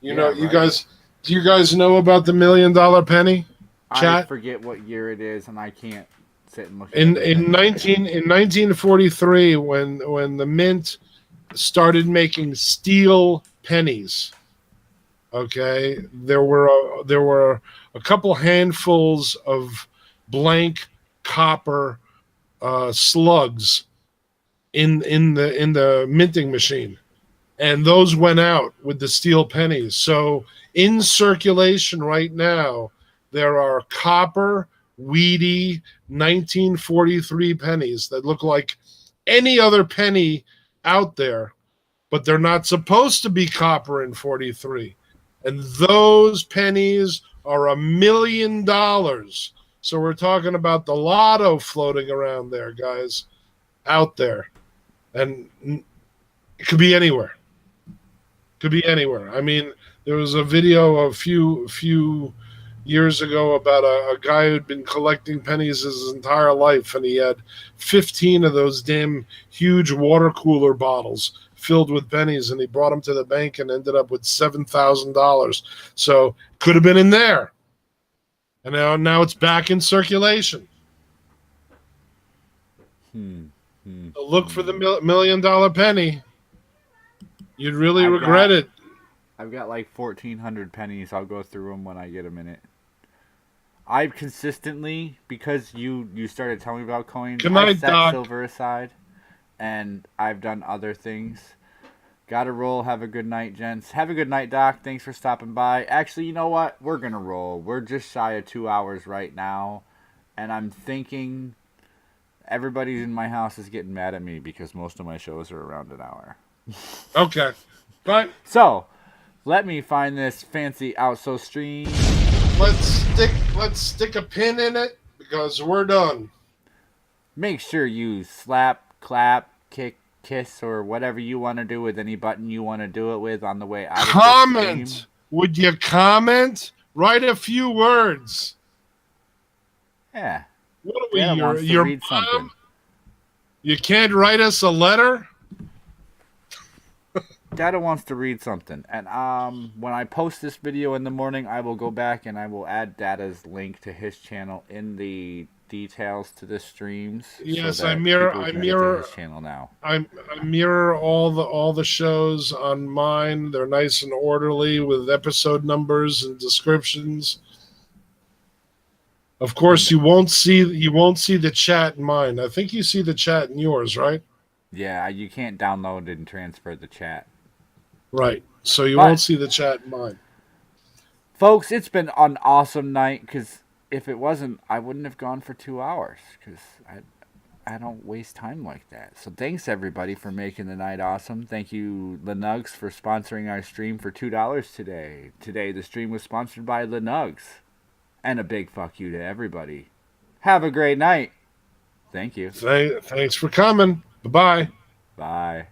yeah,
You
right.
guys, do you guys know about the $1,000,000 penny?
I
Chat.
forget what year it is, and I can't sit and look at
In
every
in
penny right now.
1943, when the mint started making steel pennies, okay, there were a couple handfuls of blank copper slugs in the minting machine, and those went out with the steel pennies. So in circulation right now, there are copper, weedy 1943 pennies that look like any other penny out there, but they're not supposed to be copper in 43. And those pennies are $1,000,000. So we're talking about the lotto floating around there, guys, out there. And it could be anywhere. Could be anywhere. I mean, there was a video a few years ago about a guy who'd been collecting pennies his entire life, and he had 15 of those damn huge water cooler bottles filled with pennies, and he brought them to the bank and ended up with $7,000. So could have been in there, and now it's back in circulation. So look for the $1,000,000 penny. You'd really regret it.
I've got like 1,400 pennies. I'll go through them when I get a minute. I've consistently, because you started telling me about coins,
Good
I
night,
set
Doc.
silver aside, and I've done other things. Gotta roll. Have a good night, gents. Have a good night, Doc. Thanks for stopping by. Actually, you know what? We're gonna roll. We're just shy of 2 hours right now, and I'm thinking everybody in my house is getting mad at me because most of my shows are around an hour.
Okay. Right.
So, let me find this fancy outso stream.
Let's stick a pin in it because we're done.
Make sure you slap, clap, kick, kiss, or whatever you want to do with any button you want to do it with on the way out of the stream.
Would you comment? Write a few words.
Yeah.
What are we?
Dad wants to
Your
read
mom?
something.
You can't write us a letter?
Dada wants to read something, and when I post this video in the morning, I will go back and I will add Dada's link to his channel in the details to the streams.
Yes,
so
I
that
mirror.
people
I
can
mirror.
get to his channel now.
I mirror all the shows on mine. They're nice and orderly with episode numbers and descriptions. Of course, you won't see the chat in mine. I think you see the chat in yours, right?
Yeah, you can't download and transfer the chat.
Right. So you
But
won't see the chat in mine.
folks, it's been an awesome night. Because if it wasn't, I wouldn't have gone for 2 hours. Because I don't waste time like that. So thanks everybody for making the night awesome. Thank you Lenugs for sponsoring our stream for $2 today. Today the stream was sponsored by Lenugs. And a big fuck you to everybody. Have a great night. Thank you.
Thanks for coming. Bye bye.
Bye.